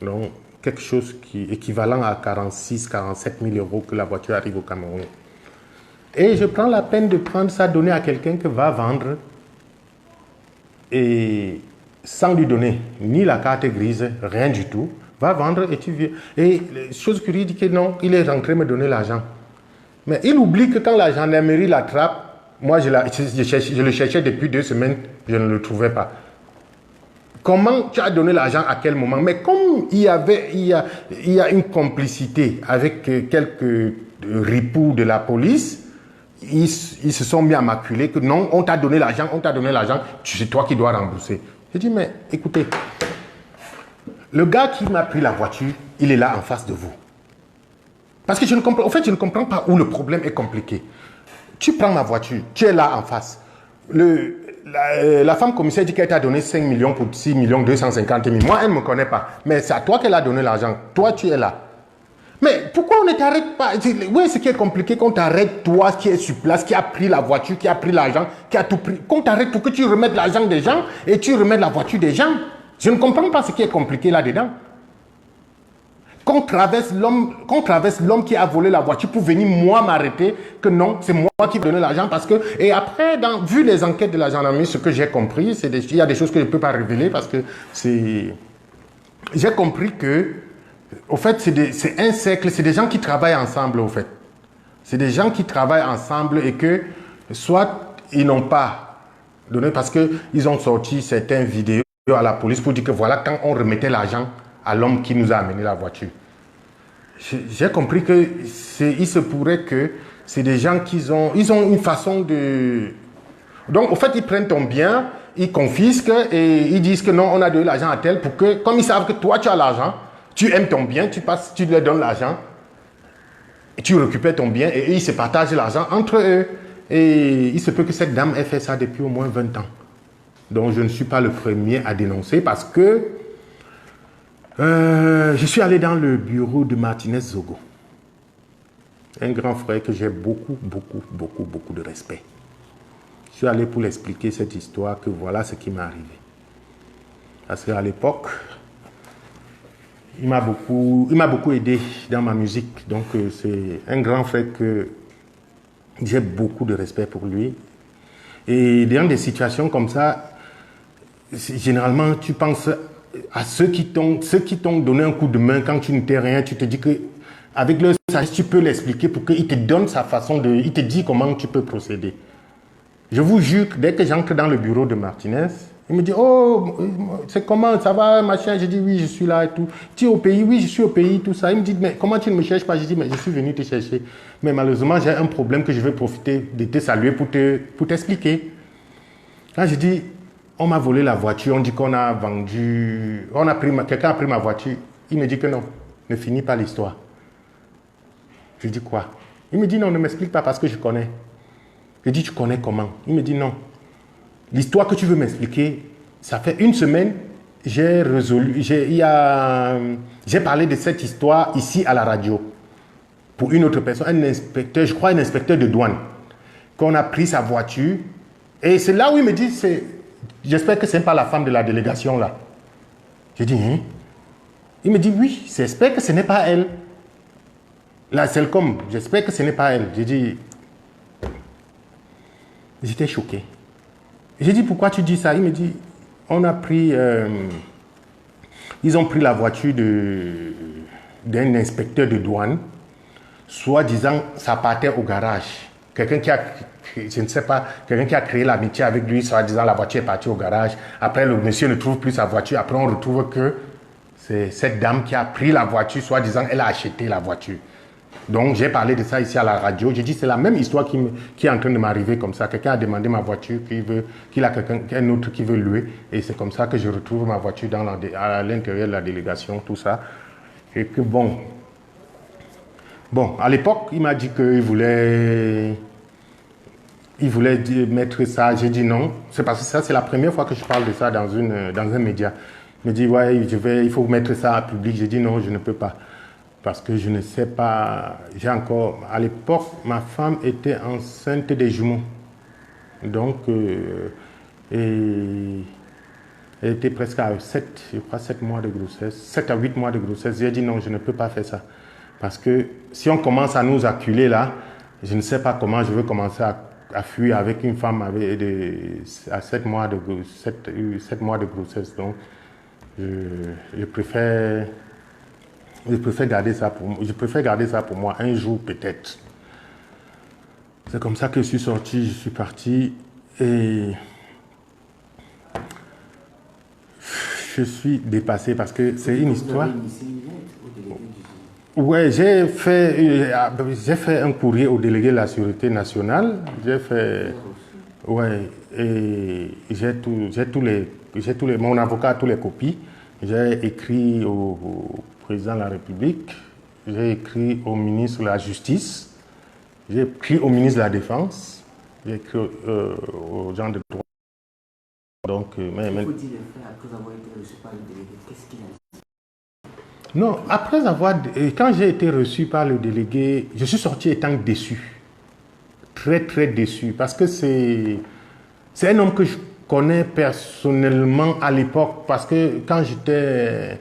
Donc quelque chose qui est équivalent à 46-47 000 euros que la voiture arrive au Cameroun. Et je prends la peine de prendre ça, donner à quelqu'un qui va vendre et sans lui donner ni la carte grise, rien du tout, va vendre et tu viens. Et chose curieuse, dit que non, il est rentré me donner l'argent. Mais il oublie que quand la gendarmerie l'attrape, moi je le cherchais depuis 2 semaines, je ne le trouvais pas. Comment tu as donné l'argent à quel moment? Mais comme il y a une complicité avec quelques ripoux de la police, ils se sont mis à m'acculer que non, on t'a donné l'argent, c'est toi qui dois rembourser. J'ai dit, mais écoutez, le gars qui m'a pris la voiture, il est là en face de vous. Parce que je ne comprends pas où le problème est compliqué. Tu prends ma voiture, tu es là en face. La femme commissaire dit qu'elle t'a donné 5 millions pour 6 millions 250 000. Moi, elle ne me connaît pas. Mais c'est à toi qu'elle a donné l'argent. Toi, tu es là. Mais pourquoi on ne t'arrête pas? Oui, ce qui est compliqué, qu'on t'arrête, toi qui es sur place, qui a pris la voiture, qui a pris l'argent, qui a tout pris. Qu'on t'arrête pour que tu remettes l'argent des gens et tu remettes la voiture des gens. Je ne comprends pas ce qui est compliqué là-dedans. Qu'on traverse l'homme qui a volé la voiture pour venir moi m'arrêter, que non, c'est moi qui vais donner l'argent parce que... Et après, vu les enquêtes de la gendarmerie, ce que j'ai compris, il y a des choses que je ne peux pas révéler parce que c'est... J'ai compris que, au fait, c'est un cercle, c'est des gens qui travaillent ensemble, au fait. C'est des gens qui travaillent ensemble et que, soit ils n'ont pas donné, parce qu'ils ont sorti certaines vidéos à la police pour dire que voilà, quand on remettait l'argent à l'homme qui nous a amené la voiture. J'ai compris que il se pourrait que c'est des gens qui ont une façon de... Donc, au fait, ils prennent ton bien, ils confisquent et ils disent que non, on a donné l'argent à tel pour que, comme ils savent que toi, tu as l'argent, tu aimes ton bien, tu leur donnes l'argent, et tu récupères ton bien et ils se partagent l'argent entre eux. Et il se peut que cette dame ait fait ça depuis au moins 20 ans. Donc, je ne suis pas le premier à dénoncer parce que je suis allé dans le bureau de Martinez Zogo. Un grand frère que j'ai beaucoup de respect. Je suis allé pour lui expliquer cette histoire, que voilà ce qui m'est arrivé. Parce qu'à l'époque, il m'a beaucoup aidé dans ma musique. Donc c'est un grand frère que j'ai beaucoup de respect pour lui. Et dans des situations comme ça, généralement tu penses à ceux qui t'ont donné un coup de main quand tu n'étais rien, tu te dis que avec leur sagesse, tu peux l'expliquer pour qu'il te donne sa façon de... Il te dit comment tu peux procéder. Je vous jure que dès que j'entre dans le bureau de Martinez, il me dit, oh, c'est comment, ça va, machin. Je dis, oui, je suis là et tout. Tu es au pays? Oui, je suis au pays, tout ça. Il me dit, mais comment tu ne me cherches pas? Je dis, mais je suis venu te chercher. Mais malheureusement, j'ai un problème que je vais profiter de te saluer pour t'expliquer. Là, je dis, on m'a volé la voiture, on dit qu'on a vendu, quelqu'un a pris ma voiture. Il me dit que non, ne finis pas l'histoire. Je dis quoi? Il me dit non, ne m'explique pas parce que je connais. Je dis, tu connais comment? Il me dit non. L'histoire que tu veux m'expliquer, ça fait 1 semaine, j'ai parlé de cette histoire ici à la radio. Pour une autre personne, un inspecteur, je crois un inspecteur de douane, qu'on a pris sa voiture. Et c'est là où il me dit, j'espère que ce n'est pas la femme de la délégation là. J'ai dit, hein? Il me dit, oui, j'espère que ce n'est pas elle. La Celcom, j'espère que ce n'est pas elle. J'ai dit, j'étais choqué. J'ai dit, pourquoi tu dis ça? Il me dit, ils ont pris la voiture d'un inspecteur de douane, soi-disant, ça partait au garage. Quelqu'un qui a, je ne sais pas, quelqu'un qui a créé l'amitié avec lui, soi-disant, la voiture est partie au garage. Après, le monsieur ne trouve plus sa voiture. Après, on retrouve que c'est cette dame qui a pris la voiture, soi-disant, elle a acheté la voiture. Donc, j'ai parlé de ça ici à la radio. J'ai dit, c'est la même histoire qui est en train de m'arriver comme ça. Quelqu'un a demandé ma voiture, qu'il a un autre qui veut louer. Et c'est comme ça que je retrouve ma voiture à l'intérieur de la délégation, tout ça. Et que bon, à l'époque, il m'a dit qu'il voulait Il voulait mettre ça, j'ai dit non. C'est parce que ça, c'est la première fois que je parle de ça dans un média. Il me dit, ouais, il faut mettre ça en public. J'ai dit non, je ne peux pas. Parce que je ne sais pas, à l'époque, ma femme était enceinte des jumeaux. Donc, et elle était presque à 7 mois de grossesse, 7 à 8 mois de grossesse. J'ai dit non, je ne peux pas faire ça. Parce que si on commence à nous acculer là, je ne sais pas comment je veux commencer à fuir avec une femme à 7 mois de grossesse. Donc, je préfère garder ça pour moi, un jour peut-être. C'est comme ça que je suis sorti, je suis parti et je suis dépassé parce que c'est une histoire. Ouais, j'ai fait un courrier au délégué de la Sûreté nationale. Ouais, et mon avocat a tous les copies. J'ai écrit au président de la République, j'ai écrit au ministre de la Justice, j'ai écrit au ministre de la Défense, j'ai écrit aux gens de droit. Donc, faut dire le fait après avoir été reçu par le délégué, qu'est-ce qu'il a dit? Non, quand j'ai été reçu par le délégué, je suis sorti étant déçu. Très, très déçu. Parce que c'est un homme que je connais personnellement à l'époque. Parce que quand j'étais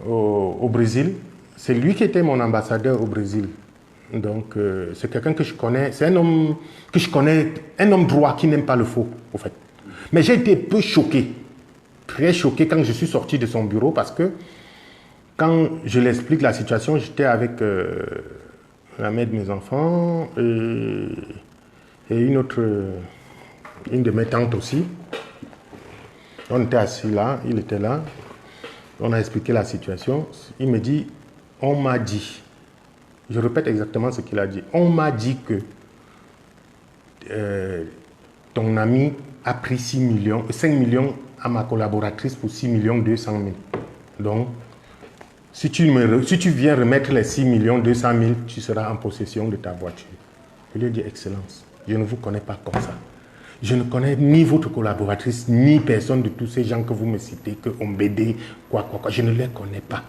au Brésil, c'est lui qui était mon ambassadeur au Brésil. Donc, c'est quelqu'un que je connais. C'est un homme que je connais, un homme droit qui n'aime pas le faux, au fait. Mais j'ai été peu choqué, très choqué quand je suis sorti de son bureau parce que quand je l'explique la situation, j'étais avec la mère de mes enfants et une de mes tantes aussi. On était assis là, il était là. On a expliqué la situation. Il me dit, on m'a dit, je répète exactement ce qu'il a dit, on m'a dit que ton ami a pris 5 millions à ma collaboratrice pour 6 200 000. Donc, si tu viens remettre les 6 200 000, tu seras en possession de ta voiture. Je lui ai dit, Excellence, je ne vous connais pas comme ça. Je ne connais ni votre collaboratrice, ni personne de tous ces gens que vous me citez, que Ombédé, quoi. Je ne les connais pas.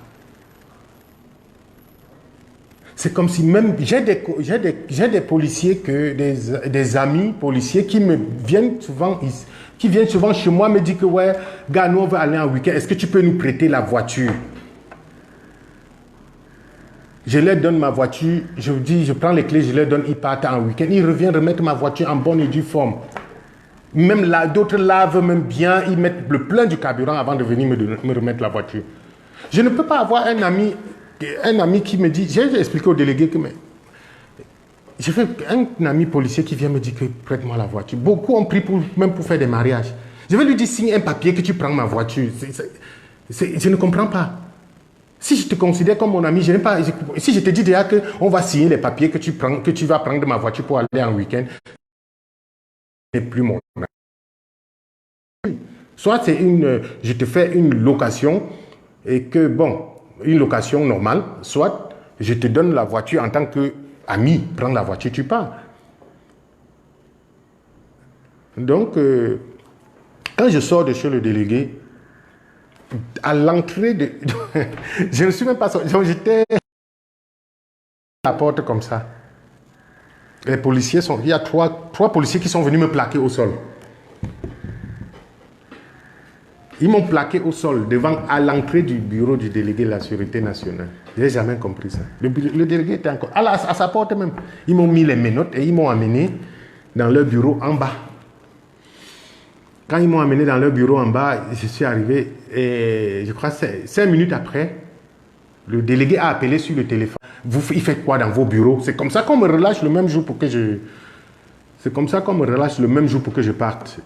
C'est comme si même, j'ai des policiers, des amis policiers qui viennent souvent chez moi, me disent que ouais, gars, nous on va aller en week-end, est-ce que tu peux nous prêter la voiture? Je leur donne ma voiture, je prends les clés, je leur donne, ils partent en week-end, ils reviennent remettre ma voiture en bonne et due forme. Même là, d'autres lavent même bien, ils mettent le plein du carburant avant de venir me remettre la voiture. Je ne peux pas avoir un ami qui me dit, j'ai expliqué au délégué que j'ai fait un ami policier qui vient me dire que prête-moi la voiture. Beaucoup ont pris même pour faire des mariages. Je vais lui dire, signe un papier que tu prends ma voiture. Je ne comprends pas. Si je te considère comme mon ami, si je te dis déjà qu'on va signer les papiers que tu vas prendre de ma voiture pour aller en week-end, ce n'est plus mon ami. Soit je te fais une location et que, bon, une location normale, soit je te donne la voiture en tant qu'ami, prends la voiture, tu pars. Donc, quand je sors de chez le délégué, à l'entrée de... je ne suis même pas sorti, j'étais à la porte comme ça. Les policiers il y a trois policiers qui sont venus me plaquer au sol. Ils m'ont plaqué au sol à l'entrée du bureau du délégué de la Sûreté nationale. Je n'ai jamais compris ça. Le délégué était encore à sa porte même. Ils m'ont mis les menottes et ils m'ont amené dans leur bureau en bas. Quand ils m'ont amené dans leur bureau en bas, je suis arrivé et je crois 5 minutes après, le délégué a appelé sur le téléphone. Il fait quoi dans vos bureaux? C'est comme ça qu'on me relâche le même jour pour que je... C'est comme ça qu'on me relâche le même jour pour que je parte.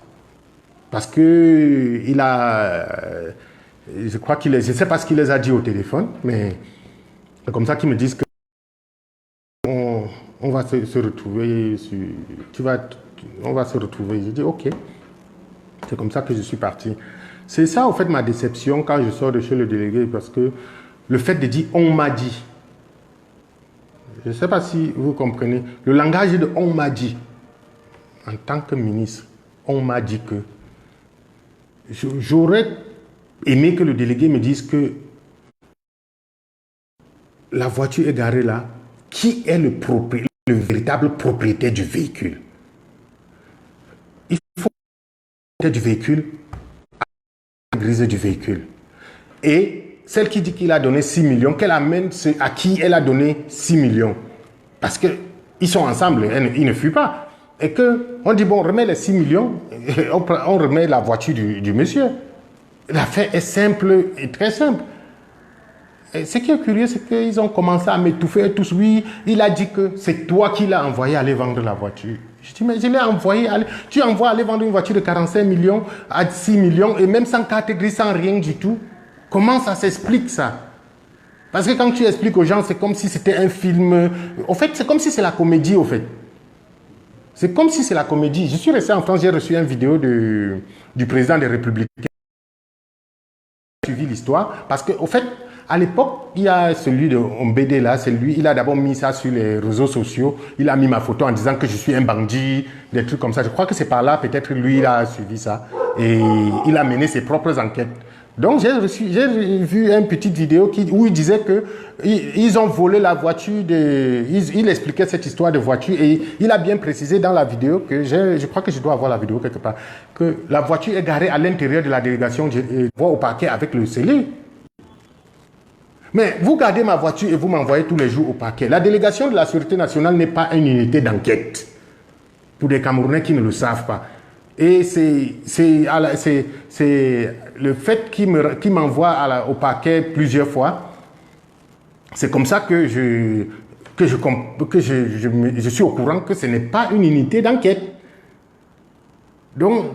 Parce que il a... Je crois je ne sais pas ce qu'il les a dit au téléphone, mais c'est comme ça qu'ils me disent que on va se retrouver, on va se retrouver. J'ai dit ok. C'est comme ça que je suis parti. C'est ça, en fait, ma déception quand je sors de chez le délégué, parce que le fait de dire « on m'a dit », je ne sais pas si vous comprenez, le langage de « on m'a dit », en tant que ministre, on m'a dit que j'aurais aimé que le délégué me dise que la voiture est garée là. Qui est le véritable propriétaire du véhicule? Il faut du véhicule à la grise du véhicule. Et celle qui dit qu'il a donné 6 millions, qu'elle amène à qui elle a donné 6 millions. Parce qu'ils sont ensemble, ils ne fuient pas. Et qu'on dit, bon, on remet les 6 millions, on remet la voiture du monsieur. L'affaire est simple et très simple. Et ce qui est curieux, c'est qu'ils ont commencé à m'étouffer tous. Oui, il a dit que c'est toi qui l'as envoyé aller vendre la voiture. Je dis, mais je l'ai envoyé aller. Tu envoies aller vendre une voiture de 45 millions à 6 millions et même sans carte grise, sans rien du tout. Comment ça s'explique ça? Parce que quand tu expliques aux gens, c'est comme si c'était un film. En fait, c'est comme si c'est la comédie, au fait. C'est comme si c'est la comédie. Je suis resté en France, j'ai reçu une vidéo du président des Républicains. J'ai suivi l'histoire parce qu'au fait, à l'époque, il y a celui de Ombédé là, c'est lui, il a d'abord mis ça sur les réseaux sociaux, il a mis ma photo en disant que je suis un bandit, des trucs comme ça. Je crois que c'est par là, peut-être lui, il a suivi ça et il a mené ses propres enquêtes. Donc j'ai vu une petite vidéo où il disait que ils ont volé la voiture, il expliquait cette histoire de voiture et il a bien précisé dans la vidéo que je crois que je dois avoir la vidéo quelque part, que la voiture est garée à l'intérieur de la délégation, je vois au parquet avec le scellé. Mais vous gardez ma voiture et vous m'envoyez tous les jours au parquet. La délégation de la Sûreté nationale n'est pas une unité d'enquête. Pour des Camerounais qui ne le savent pas. Et c'est le fait qu'il m'envoie au parquet plusieurs fois. C'est comme ça que je suis au courant que ce n'est pas une unité d'enquête. Donc,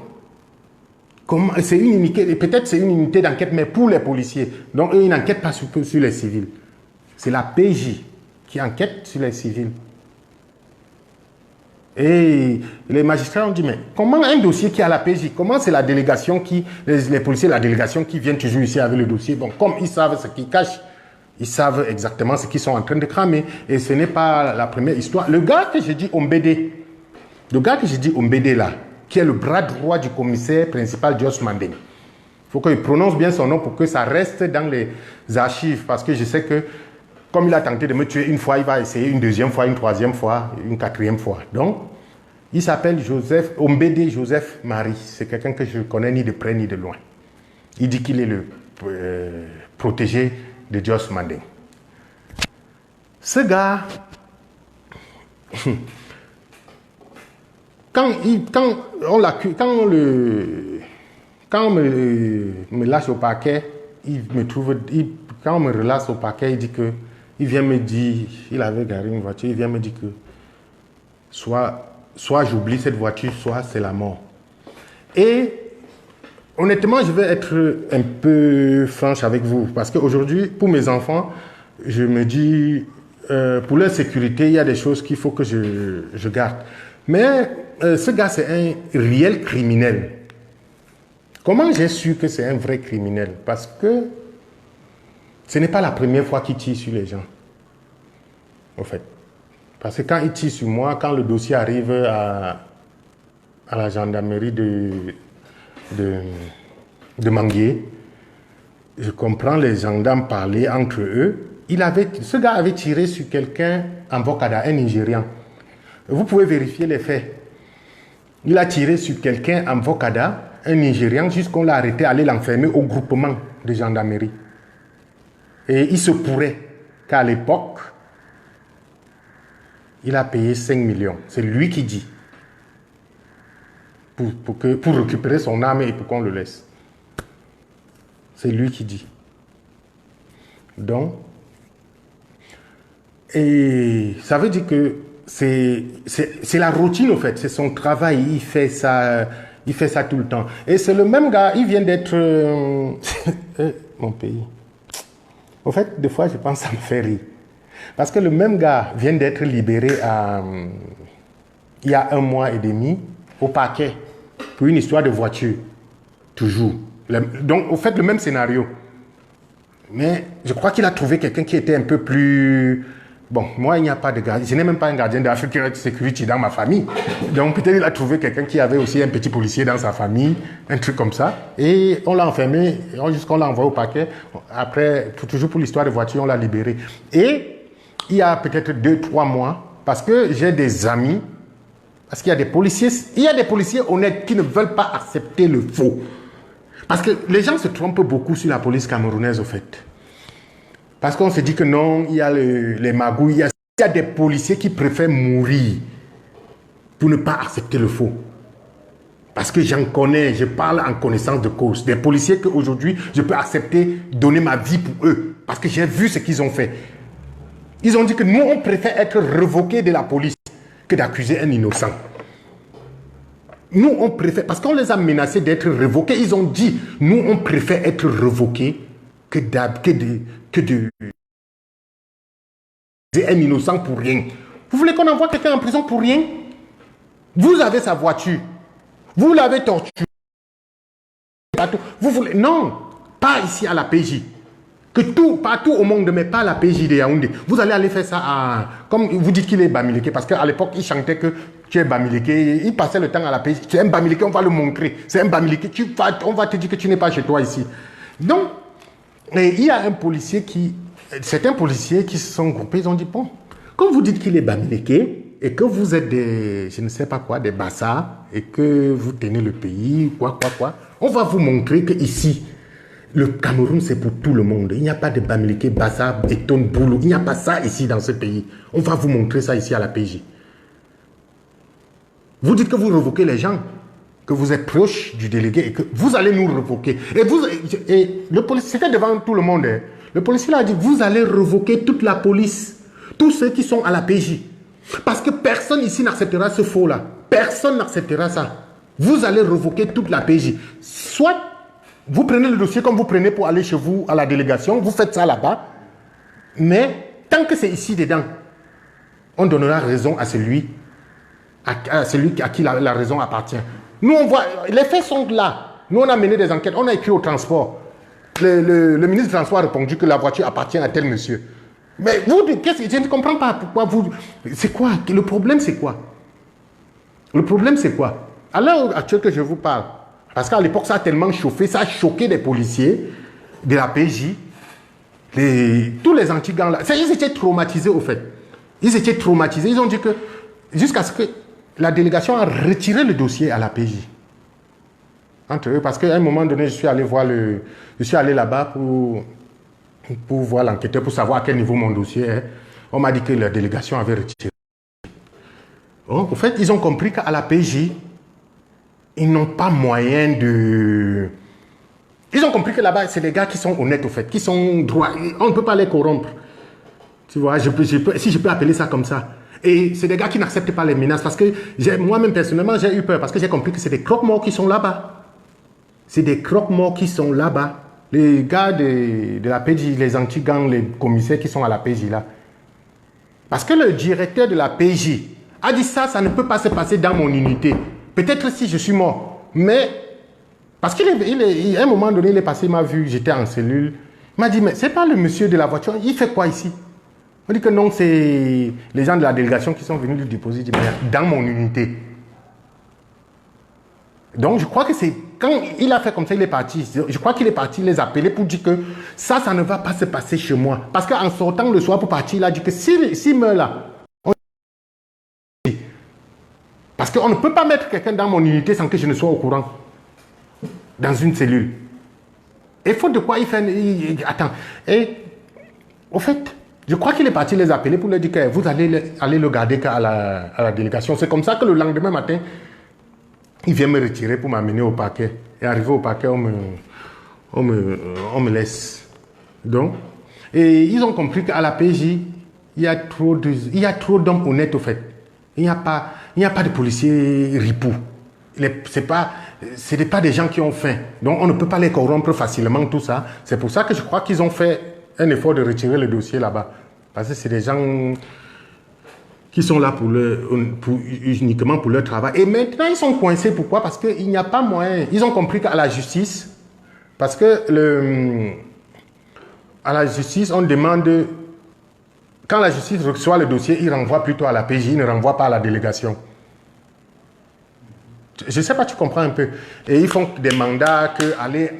c'est une unité, peut-être c'est une unité d'enquête, mais pour les policiers. Donc, ils n'enquêtent pas sur les civils. C'est la PJ qui enquête sur les civils. Et les magistrats ont dit, mais comment un dossier qui est à la PJ, comment c'est la délégation les policiers de la délégation qui viennent toujours ici avec le dossier? Bon, comme ils savent ce qu'ils cachent, ils savent exactement ce qu'ils sont en train de cramer. Et ce n'est pas la première histoire. Le gars que j'ai dit Ombédé là, qui est le bras droit du commissaire principal Jos Mandeng. Il faut qu'il prononce bien son nom pour que ça reste dans les archives. Parce que je sais que, comme il a tenté de me tuer une fois, il va essayer une deuxième fois, une troisième fois, une quatrième fois. Donc, il s'appelle Ombédé Joseph Marie. C'est quelqu'un que je ne connais ni de près ni de loin. Il dit qu'il est le protégé de Jos Mandeng. Ce gars... Quand on me lâche au parquet, quand on me relâche au parquet, il dit que, il vient me dire, il avait garé une voiture, il vient me dire que soit j'oublie cette voiture, soit c'est la mort. Et honnêtement, je vais être un peu franche avec vous, parce qu'aujourd'hui, pour mes enfants, je me dis, pour leur sécurité, il y a des choses qu'il faut que je garde. Mais ce gars, c'est un réel criminel. Comment j'ai su que c'est un vrai criminel? Parce que ce n'est pas la première fois qu'il tire sur les gens. En fait. Parce que quand il tire sur moi, quand le dossier arrive à la gendarmerie de Manguier, je comprends les gendarmes parler entre eux. Ce gars avait tiré sur quelqu'un en Bokada, un Nigérian. Vous pouvez vérifier les faits. Il a tiré sur quelqu'un en Bokada, un Nigérian, jusqu'on l'a arrêté, aller l'enfermer au groupement de gendarmerie. Et il se pourrait qu'à l'époque, il a payé 5 millions. C'est lui qui dit. Pour récupérer son âme et pour qu'on le laisse. C'est lui qui dit. Donc, et ça veut dire que c'est la routine, en fait. C'est son travail. Il fait ça tout le temps. Et c'est le même gars. Il vient d'être... mon pays. En fait, des fois, je pense que ça me fait rire. Parce que le même gars vient d'être libéré il y a 1 mois et demi au parquet pour une histoire de voiture. Toujours. Donc, au fait, le même scénario. Mais je crois qu'il a trouvé quelqu'un qui était un peu plus Bon, moi, il n'y a pas de gardien. Je n'ai même pas un gardien de la sécurité dans ma famille. Donc, peut-être il a trouvé quelqu'un qui avait aussi un petit policier dans sa famille, un truc comme ça. Et on l'a enfermé, jusqu'on l'a envoyé au paquet. Après, toujours pour l'histoire de voiture, on l'a libéré. Et il y a peut-être 2-3 mois, parce que j'ai des amis, parce qu'il y a des policiers honnêtes qui ne veulent pas accepter le faux. Parce que les gens se trompent beaucoup sur la police camerounaise, au fait. Parce qu'on se dit que non, il y a les magouilles, il y a des policiers qui préfèrent mourir pour ne pas accepter le faux. Parce que j'en connais, je parle en connaissance de cause. Des policiers qu'aujourd'hui, je peux accepter donner ma vie pour eux. Parce que j'ai vu ce qu'ils ont fait. Ils ont dit que nous, on préfère être révoqués de la police que d'accuser un innocent. Nous, on préfère, parce qu'on les a menacés d'être révoqués, ils ont dit, nous, on préfère être révoqués que de un innocent pour rien. Vous voulez qu'on envoie quelqu'un en prison pour rien? Vous avez sa voiture. Vous l'avez torturé. Vous voulez... Non, pas ici à la PJ. Partout au monde, mais pas à la PJ de Yaoundé. Vous allez aller faire ça à... Comme vous dites qu'il est Bamileke, parce qu'à l'époque, il chantait que tu es Bamileke. Il passait le temps à la PJ. Tu es un Bamileke, on va le montrer. C'est un Bamileke. On va te dire que tu n'es pas chez toi ici. Donc, et il y a un policier certains policiers qui se sont groupés, ils ont dit, bon, comme vous dites qu'il est Bamileke et que vous êtes des, je ne sais pas quoi, des bassards et que vous tenez le pays, quoi, on va vous montrer que ici, le Cameroun, c'est pour tout le monde. Il n'y a pas de Bamileke, bassards, béton, boulot. Il n'y a pas ça ici dans ce pays. On va vous montrer ça ici à la PJ. Vous dites que vous révoquez les gens, que vous êtes proche du délégué et que vous allez nous révoquer. Et le policier, c'était devant tout le monde. Hein. Le policier a dit, vous allez révoquer toute la police, tous ceux qui sont à la PJ. Parce que personne ici n'acceptera ce faux-là. Personne n'acceptera ça. Vous allez révoquer toute la PJ. Soit vous prenez le dossier comme vous prenez pour aller chez vous à la délégation, vous faites ça là-bas, mais tant que c'est ici dedans, on donnera raison à celui à qui la raison appartient. Nous, on voit, les faits sont là. Nous, on a mené des enquêtes, on a écrit au transport. Le ministre du Transport a répondu que la voiture appartient à tel monsieur. Mais vous, je ne comprends pas pourquoi vous... C'est quoi? Le problème, c'est quoi? Le problème, c'est quoi? À l'heure actuelle que je vous parle, parce qu'à l'époque, ça a tellement chauffé, ça a choqué des policiers de la PJ, tous les anti-gangs là. Ils étaient traumatisés, au fait. Ils étaient traumatisés. Ils ont dit que, jusqu'à ce que la délégation a retiré le dossier à la PJ. Entre eux, parce qu'à un moment donné, je suis allé là-bas pour voir l'enquêteur, pour savoir à quel niveau mon dossier est. On m'a dit que la délégation avait retiré. Donc, au fait, ils ont compris qu'à la PJ, ils n'ont pas moyen de... Ils ont compris que là-bas, c'est des gars qui sont honnêtes, au fait, qui sont droits. On ne peut pas les corrompre. Tu vois, si je peux appeler ça comme ça. Et c'est des gars qui n'acceptent pas les menaces. Parce que moi-même, personnellement, j'ai eu peur. Parce que j'ai compris que c'est des croque-morts qui sont là-bas. C'est des croque-morts qui sont là-bas. Les gars de la PJ, les anti-gangs, les commissaires qui sont à la PJ là. Parce que le directeur de la PJ a dit ça ne peut pas se passer dans mon unité. Peut-être si je suis mort. Mais, parce qu'à un moment donné, il est passé, il m'a vu, j'étais en cellule. Il m'a dit, mais c'est pas le monsieur de la voiture, il fait quoi ici? On dit que non, c'est les gens de la délégation qui sont venus lui déposer. Il dit, mais dans mon unité. Donc, je crois que c'est... Quand il a fait comme ça, il est parti. Je crois qu'il est parti les appeler pour dire que ça ne va pas se passer chez moi. Parce qu'en sortant le soir pour partir, il a dit que s'il meurt là, parce qu'on ne peut pas mettre quelqu'un dans mon unité sans que je ne sois au courant. Dans une cellule. Et faute de quoi il fait... attends. Et, au fait, je crois qu'il est parti les appeler pour leur dire que vous allez le garder à la délégation. C'est comme ça que le lendemain matin, il vient me retirer pour m'amener au parquet. Et arrivé au parquet, on me laisse. Donc, et ils ont compris qu'à la PJ, il y a trop d'hommes honnêtes, au fait. Il n'y a pas de policiers ripoux. Ce n'est pas des gens qui ont faim. Donc, on ne peut pas les corrompre facilement, tout ça. C'est pour ça que je crois qu'ils ont fait un effort de retirer le dossier là-bas. Parce que c'est des gens qui sont là uniquement pour leur travail. Et maintenant, ils sont coincés. Pourquoi? Parce qu'il n'y a pas moyen. Ils ont compris qu'à la justice, parce que à la justice, on demande Quand la justice reçoit le dossier, il renvoie plutôt à la PJ, il ne renvoie pas à la délégation. Je ne sais pas, tu comprends un peu. Et ils font des mandats que aller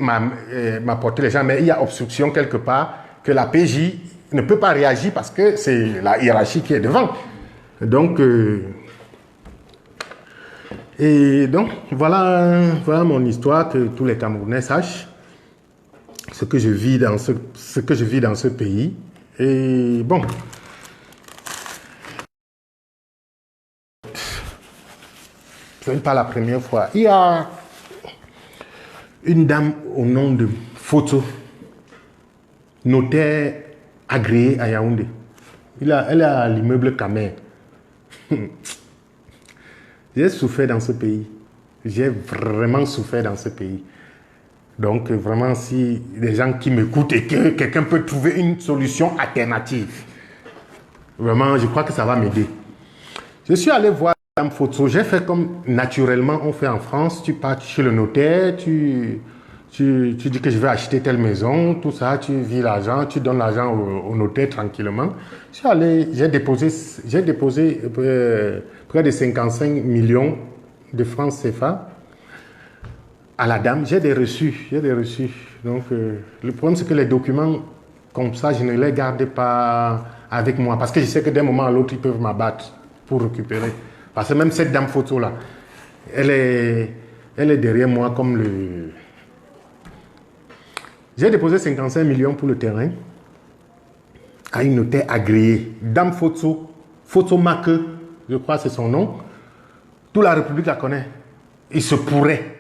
m'apporter les gens, mais il y a obstruction quelque part que la PJ ne peut pas réagir parce que c'est la hiérarchie qui est devant. Donc, voilà mon histoire, que tous les Camerounais sachent ce que je vis dans ce pays. Et bon. Ce n'est pas la première fois. Il y a une dame au nom de Photo, notaire agréée à Yaoundé. Elle est à l'immeuble Kamer. J'ai souffert dans ce pays. J'ai vraiment souffert dans ce pays. Donc, vraiment, si des gens qui m'écoutent et que quelqu'un peut trouver une solution alternative, vraiment, je crois que ça va m'aider. Je suis allé voir Madame Photo. J'ai fait comme naturellement on fait en France. Tu pars chez le notaire, tu dis que je vais acheter telle maison, tout ça, tu vis l'argent, tu donnes l'argent au notaire tranquillement. Je suis allé, j'ai déposé près de 55 millions de francs CFA à la dame. J'ai des reçus. Donc, le problème, c'est que les documents comme ça, je ne les garde pas avec moi parce que je sais que d'un moment à l'autre, ils peuvent m'abattre pour récupérer. Parce que même cette dame Photo là, elle est derrière moi comme le... J'ai déposé 55 millions pour le terrain à une notaire agréée. Dame Photo, Photomaque, je crois que c'est son nom. Toute la République la connaît. Il se pourrait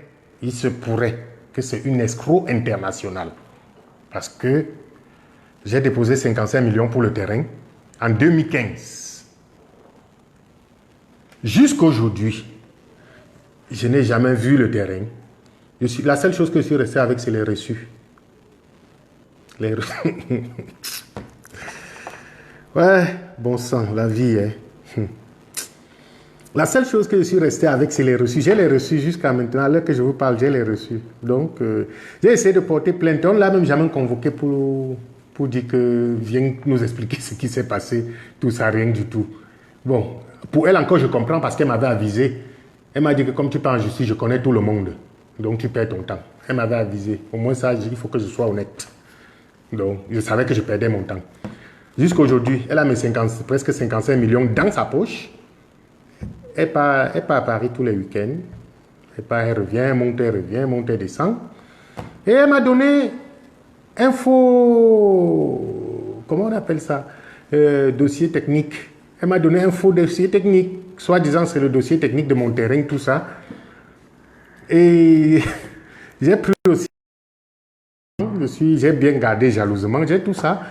que c'est une escroc internationale. Parce que j'ai déposé 55 millions pour le terrain en 2015. Jusqu'aujourd'hui, je n'ai jamais vu le terrain. La seule chose que je suis resté avec, c'est les reçus. Ouais, bon sang, la vie, hein. La seule chose que je suis resté avec, c'est les reçus. J'ai les reçus jusqu'à maintenant. À l'heure que je vous parle, j'ai les reçus. Donc, j'ai essayé de porter plainte. On ne l'a même jamais convoqué pour dire que viens nous expliquer ce qui s'est passé. Tout ça, rien du tout. Bon, pour elle encore, je comprends parce qu'elle m'avait avisé. Elle m'a dit que comme tu pars en justice, je connais tout le monde. Donc, tu perds ton temps. Elle m'avait avisé. Au moins, ça, il faut que je sois honnête. Donc, je savais que je perdais mon temps. Jusqu'aujourd'hui, elle a mes presque 55 millions dans sa poche. Elle part à Paris tous les week-ends. Elle revient, elle monte, elle descend. Et elle m'a donné un faux... Comment on appelle ça? Dossier technique. Elle m'a donné un faux dossier technique. Soi-disant, c'est le dossier technique de mon terrain, tout ça. Et j'ai pris aussi... J'ai bien gardé jalousement, j'ai tout ça.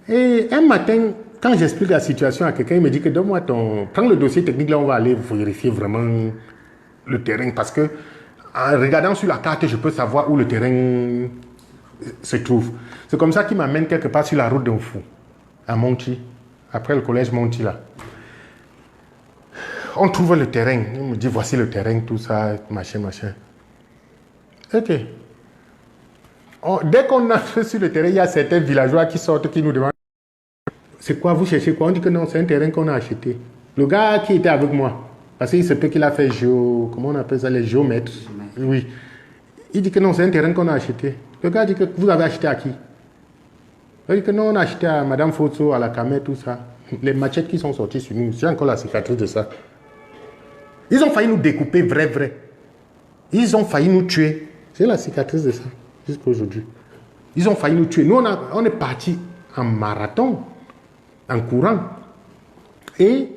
Et un matin, quand j'explique la situation à quelqu'un, il me dit que donne-moi prends le dossier technique, là on va aller vérifier vraiment le terrain. Parce que en regardant sur la carte, je peux savoir où le terrain se trouve. C'est comme ça qu'il m'amène quelque part sur la route d'un fou, à Monti, après le collège Monti là. On trouve le terrain, il me dit voici le terrain, tout ça, machin. Ok. Dès qu'on entre sur le terrain, il y a certains villageois qui sortent, qui nous demandent c'est quoi, vous cherchez quoi? On dit que non, c'est un terrain qu'on a acheté. Le gars qui était avec moi, parce qu'il se peut qu'il a fait comment on appelle ça, les géomètres. Oui. Il dit que non, c'est un terrain qu'on a acheté. Le gars dit que vous avez acheté à qui? Il dit que non, on a acheté à Madame Photo, à la Kamer, tout ça. Les machettes qui sont sorties sur nous, j'ai encore la cicatrice de ça. Ils ont failli nous découper, vrai. Ils ont failli nous tuer. J'ai la cicatrice de ça, jusqu'à aujourd'hui. Ils ont failli nous tuer. Nous, on est partis en marathon, en courant. Et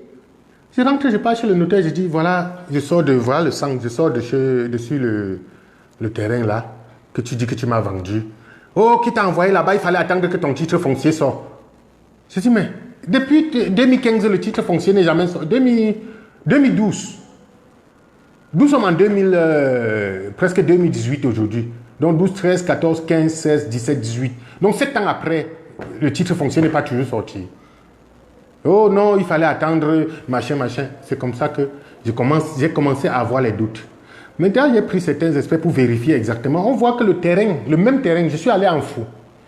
je rentre, je pars chez le notaire, je dis, voilà, je sors voilà le sang, je sors dessus le terrain là, que tu dis que tu m'as vendu. Oh, qui t'a envoyé là-bas, il fallait attendre que ton titre foncier sorte. Je dis, mais depuis 2015, le titre foncier n'est jamais sorti. 2012. Nous sommes en presque 2018 aujourd'hui. Donc 12, 13, 14, 15, 16, 17, 18. Donc 7 ans après, le titre foncier n'est pas toujours sorti. Oh non, il fallait attendre, machin. C'est comme ça que j'ai commencé à avoir les doutes. Maintenant, j'ai pris certains experts pour vérifier exactement. On voit que le terrain, le même terrain, je suis allé en fou.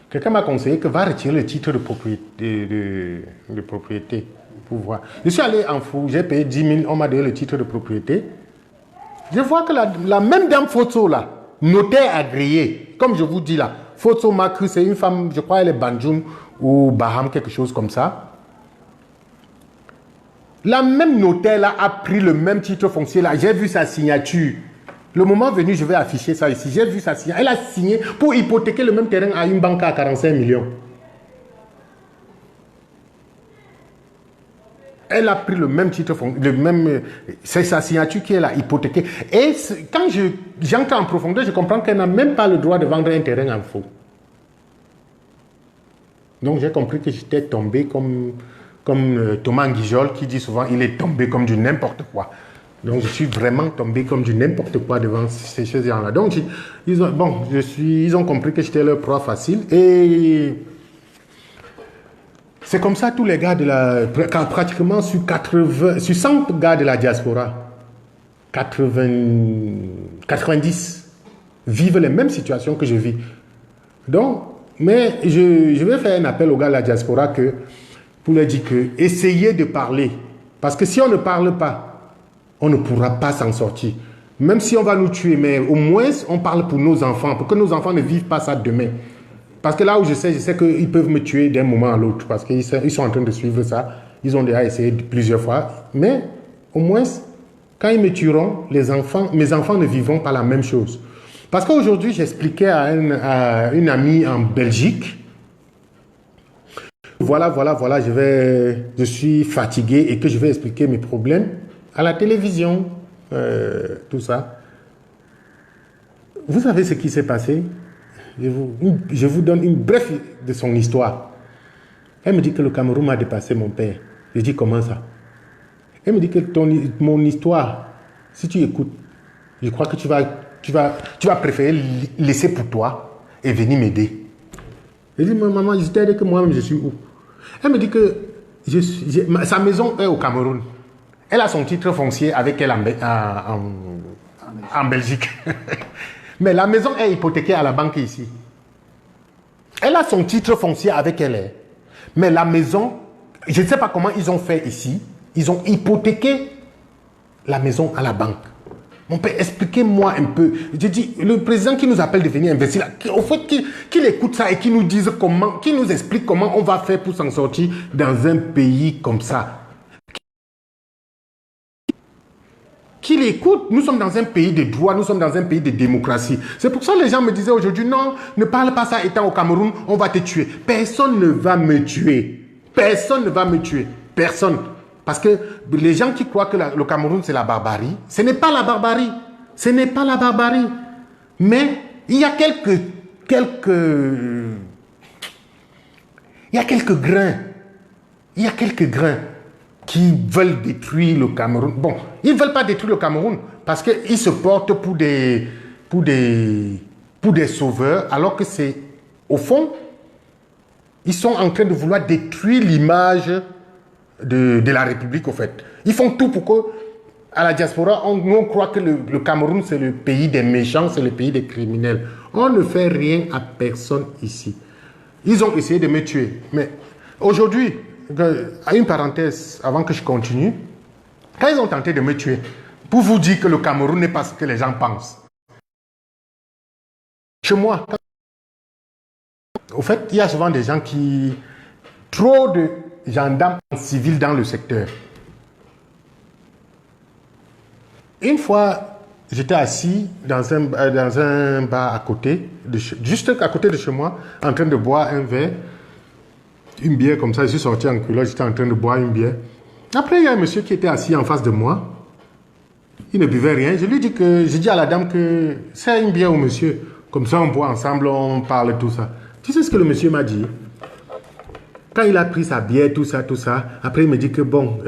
Quelqu'un m'a conseillé que va retirer le titre de propriété. De propriété pour voir. Je suis allé en fou, j'ai payé 10 000, on m'a donné le titre de propriété. Je vois que la même dame photo là, notaire agréé, comme je vous dis là, photo m'a cru, c'est une femme, je crois elle est Banjoum ou Baham, quelque chose comme ça. La même notaire là a pris le même titre foncier là, j'ai vu sa signature. Le moment venu, je vais afficher ça ici. J'ai vu sa signature. Elle a signé pour hypothéquer le même terrain à une banque à 45 millions. Elle a pris le même titre, c'est sa signature qui est là, hypothéquée. Et quand j'entre en profondeur, je comprends qu'elle n'a même pas le droit de vendre un terrain en faux. Donc j'ai compris que j'étais tombé comme Thomas Nguijol qui dit souvent, il est tombé comme du n'importe quoi. Donc je suis vraiment tombé comme du n'importe quoi devant ces choses-là. Donc ils ont compris que j'étais leur proie facile. Et c'est comme ça tous les gars pratiquement sur 100 gars de la diaspora, 90 vivent les mêmes situations que je vis. Donc, mais je vais faire un appel aux gars de la diaspora pour leur dire que essayez de parler. Parce que si on ne parle pas, on ne pourra pas s'en sortir. Même si on va nous tuer, mais au moins on parle pour nos enfants, pour que nos enfants ne vivent pas ça demain. Parce que là où je sais qu'ils peuvent me tuer d'un moment à l'autre, parce qu'ils sont en train de suivre ça. Ils ont déjà essayé plusieurs fois. Mais au moins, quand ils me tueront, mes enfants ne vivront pas la même chose. Parce qu'aujourd'hui, j'expliquais à une amie en Belgique, voilà, je suis fatigué et que je vais expliquer mes problèmes à la télévision, tout ça. Vous savez ce qui s'est passé? Je vous donne une brève de son histoire. Elle me dit que le Cameroun m'a dépassé mon père. Je dis comment ça? Elle me dit que mon histoire, si tu écoutes, je crois que tu vas préférer laisser pour toi et venir m'aider. Je dis, maman, je t'ai dit que moi-même je suis où? Elle me dit que sa maison est au Cameroun. Elle a son titre foncier avec elle en Belgique. Mais la maison est hypothéquée à la banque ici. Elle a son titre foncier avec elle. Mais la maison, je ne sais pas comment ils ont fait ici. Ils ont hypothéqué la maison à la banque. Mon père, expliquez-moi un peu. Je dis, le président qui nous appelle de venir investir, au fait, qu'il écoute ça et qu'il nous dise comment, qu'il nous explique comment on va faire pour s'en sortir dans un pays comme ça. Qu'il écoute, nous sommes dans un pays de droit, nous sommes dans un pays de démocratie. C'est pour ça que les gens me disaient aujourd'hui, non, ne parle pas ça étant au Cameroun, on va te tuer. Personne ne va me tuer. Personne ne va me tuer. Personne. Parce que les gens qui croient que le Cameroun c'est la barbarie, ce n'est pas la barbarie. Ce n'est pas la barbarie. Mais il y a quelques grains. Il y a quelques grains qui veulent détruire le Cameroun. Bon, ils ne veulent pas détruire le Cameroun parce qu'ils se portent pour des sauveurs, alors que c'est, au fond, ils sont en train de vouloir détruire l'image de la République, au fait. Ils font tout pour que, à la diaspora, on croit que le Cameroun, c'est le pays des méchants, c'est le pays des criminels. On ne fait rien à personne ici. Ils ont essayé de me tuer. Mais aujourd'hui, à une parenthèse, avant que je continue, quand ils ont tenté de me tuer, pour vous dire que le Cameroun n'est pas ce que les gens pensent. Chez moi, au fait, il y a souvent des gens trop de gendarmes civils dans le secteur. Une fois, j'étais assis dans un bar à côté, juste à côté de chez moi, en train de boire un verre, une bière comme ça. Je suis sorti en culotte, j'étais en train de boire une bière. Après, il y a un monsieur qui était assis en face de moi. Il ne buvait rien. J'ai dit à la dame que c'est une bière au monsieur. Comme ça, on boit ensemble, on parle, tout ça. Tu sais ce que le monsieur m'a dit? Quand il a pris sa bière, tout ça, après il me dit que bon,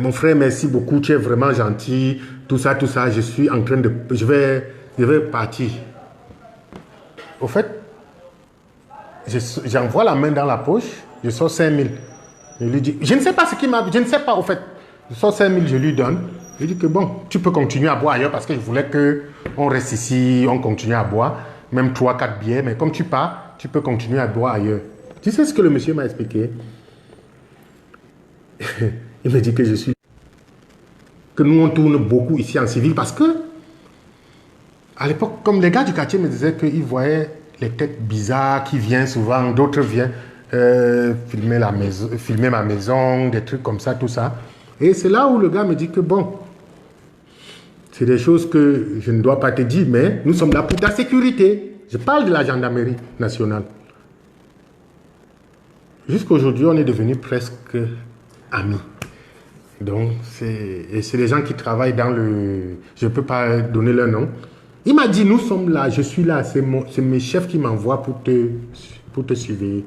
mon frère, merci beaucoup, tu es vraiment gentil, tout ça, je suis en train de... Je vais partir. Au fait, j'envoie la main dans la poche, je sors 5 000. Je lui dis, je ne sais pas ce qu'il m'a... Je ne sais pas, au fait. Je sors 5 000, je lui donne. Je dis que bon, tu peux continuer à boire ailleurs parce que je voulais qu'on reste ici, on continue à boire. même 3-4 billets, mais comme tu pars, tu peux continuer à boire ailleurs. Tu sais ce que le monsieur m'a expliqué? Il me dit que que nous on tourne beaucoup ici en civil parce que à l'époque, comme les gars du quartier me disaient qu'ils voyaient les têtes bizarres qui viennent souvent, d'autres viennent filmer ma maison, des trucs comme ça, tout ça. Et c'est là où le gars me dit que bon, c'est des choses que je ne dois pas te dire, mais nous sommes là pour ta sécurité. Je parle de la gendarmerie nationale. Jusqu'aujourd'hui, on est devenus presque amis. Donc, c'est des gens qui travaillent dans le... Je ne peux pas donner leur nom. Il m'a dit, nous sommes là, je suis là, c'est mes chefs qui m'envoient pour te suivre.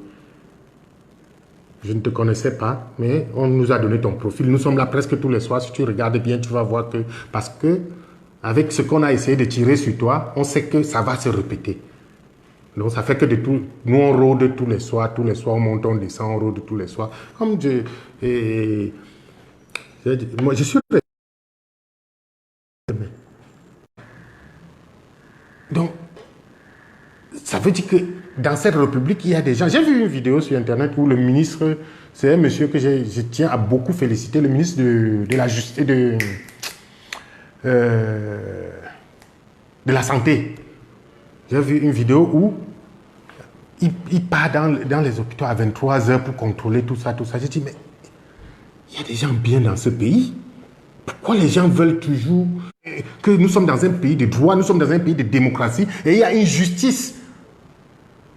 Je ne te connaissais pas, mais on nous a donné ton profil. Nous sommes là presque tous les soirs. Si tu regardes bien, tu vas voir que... Parce que, avec ce qu'on a essayé de tirer sur toi, on sait que ça va se répéter. Donc, ça fait que de tout... Nous, on rôde tous les soirs, on monte, on descend, on rôde tous les soirs. Comme moi, je suis... Donc, ça veut dire que dans cette république, il y a des gens... J'ai vu une vidéo sur Internet où le ministre, c'est un monsieur que je tiens à beaucoup féliciter, le ministre de la Justice, de la Santé. J'ai vu une vidéo où il part dans les hôpitaux à 23 heures pour contrôler tout ça, tout ça. J'ai dit, mais il y a des gens bien dans ce pays. Pourquoi les gens veulent toujours que nous sommes dans un pays de droit, nous sommes dans un pays de démocratie et il y a une justice.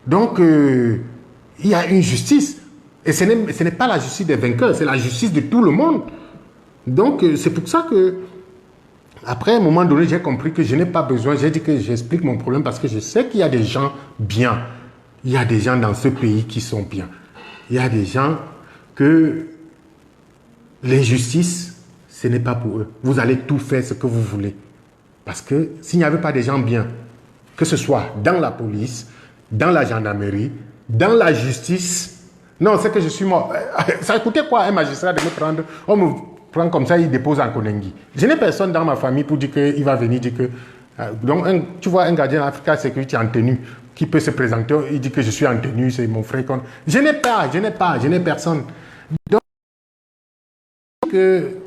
Donc, il y a une justice. Et ce n'est pas la justice des vainqueurs, c'est la justice de tout le monde. Donc, c'est pour ça que, après, à un moment donné, j'ai compris que je n'ai pas besoin, j'ai dit que j'explique mon problème parce que je sais qu'il y a des gens bien. Il y a des gens dans ce pays qui sont bien. Il y a des gens que l'injustice, ce n'est pas pour eux. Vous allez tout faire ce que vous voulez. Parce que s'il n'y avait pas des gens bien, que ce soit dans la police, dans la gendarmerie, dans la justice, non, c'est que je suis mort. Ça coûtait quoi un magistrat de me prendre? On me prend comme ça, il dépose en Konengi. Je n'ai personne dans ma famille pour dire qu'il va venir dire que... donc, tu vois, un gardien d'Africa Security en tenue, qui peut se présenter, il dit que je suis en tenue, c'est mon frère. Je n'ai personne. Donc,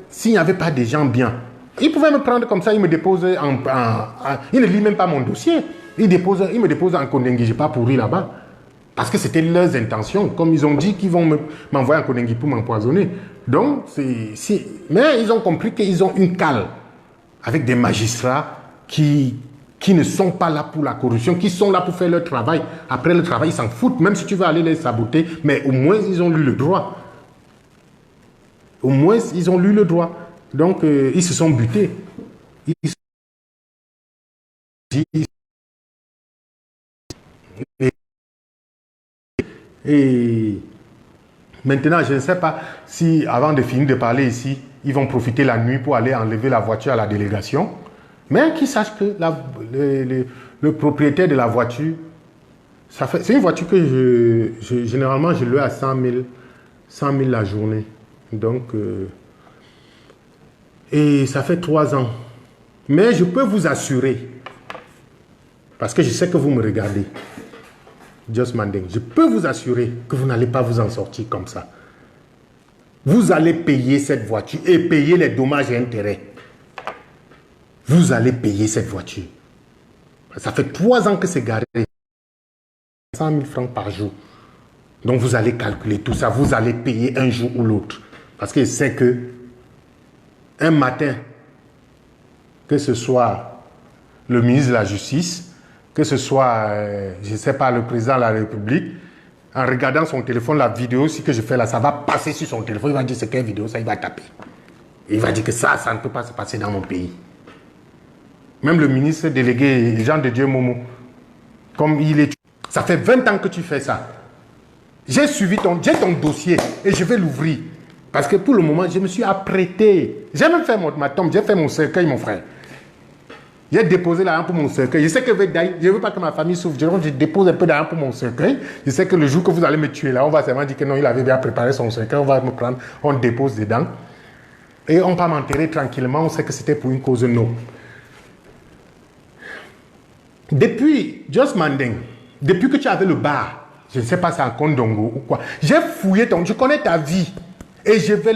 s'il n'y avait pas des gens bien, il pouvait me prendre comme ça, il me dépose il ne lit même pas mon dossier. Il me dépose en Konengi, je n'ai pas pourri là-bas. Parce que c'était leurs intentions. Comme ils ont dit qu'ils vont m'envoyer en Konengi pour m'empoisonner. Donc, mais ils ont compris qu'ils ont une cale avec des magistrats qui ne sont pas là pour la corruption, qui sont là pour faire leur travail. Après le travail, ils s'en foutent. Même si tu veux aller les saboter, mais au moins, ils ont lu le droit. Au moins, ils ont lu le droit. Donc, ils se sont butés. Et maintenant, je ne sais pas si, avant de finir de parler ici, ils vont profiter la nuit pour aller enlever la voiture à la délégation. Mais qu'ils sachent que le propriétaire de la voiture, c'est une voiture que généralement, je loue à 100 000 la journée. Donc, et ça fait 3 ans. Mais je peux vous assurer, parce que je sais que vous me regardez, Just Manding, je peux vous assurer que vous n'allez pas vous en sortir comme ça. Vous allez payer cette voiture et payer les dommages et intérêts. Vous allez payer cette voiture. Ça fait 3 ans que c'est garé. 100 000 francs par jour. Donc vous allez calculer tout ça. Vous allez payer un jour ou l'autre. Parce que je sais que un matin, que ce soit le ministre de la Justice, que ce soit, je ne sais pas, le président de la République, en regardant son téléphone, la vidéo aussi que je fais là, ça va passer sur son téléphone. Il va dire c'est quelle vidéo, ça, il va taper. Et il va dire que ça ne peut pas se passer dans mon pays. Même le ministre délégué, Jean de Dieu Momo, comme il est... Ça fait 20 ans que tu fais ça. J'ai suivi ton dossier et je vais l'ouvrir. Parce que pour le moment, je me suis apprêté. J'ai même fait ma tombe, j'ai fait mon cercueil, mon frère. J'ai déposé l'argent pour mon cercueil. Je sais que je ne veux pas que ma famille souffre. Donc, je dépose un peu d'argent pour mon cercueil. Je sais que le jour que vous allez me tuer là, on va seulement dire que non, il avait bien préparé son cercueil. On va me prendre, on dépose dedans. Et on va m'enterrer tranquillement. On sait que c'était pour une cause noble. Depuis Just Manding, depuis que tu avais le bar, je ne sais pas si c'est un Kondongo ou quoi, j'ai fouillé je connais ta vie et je vais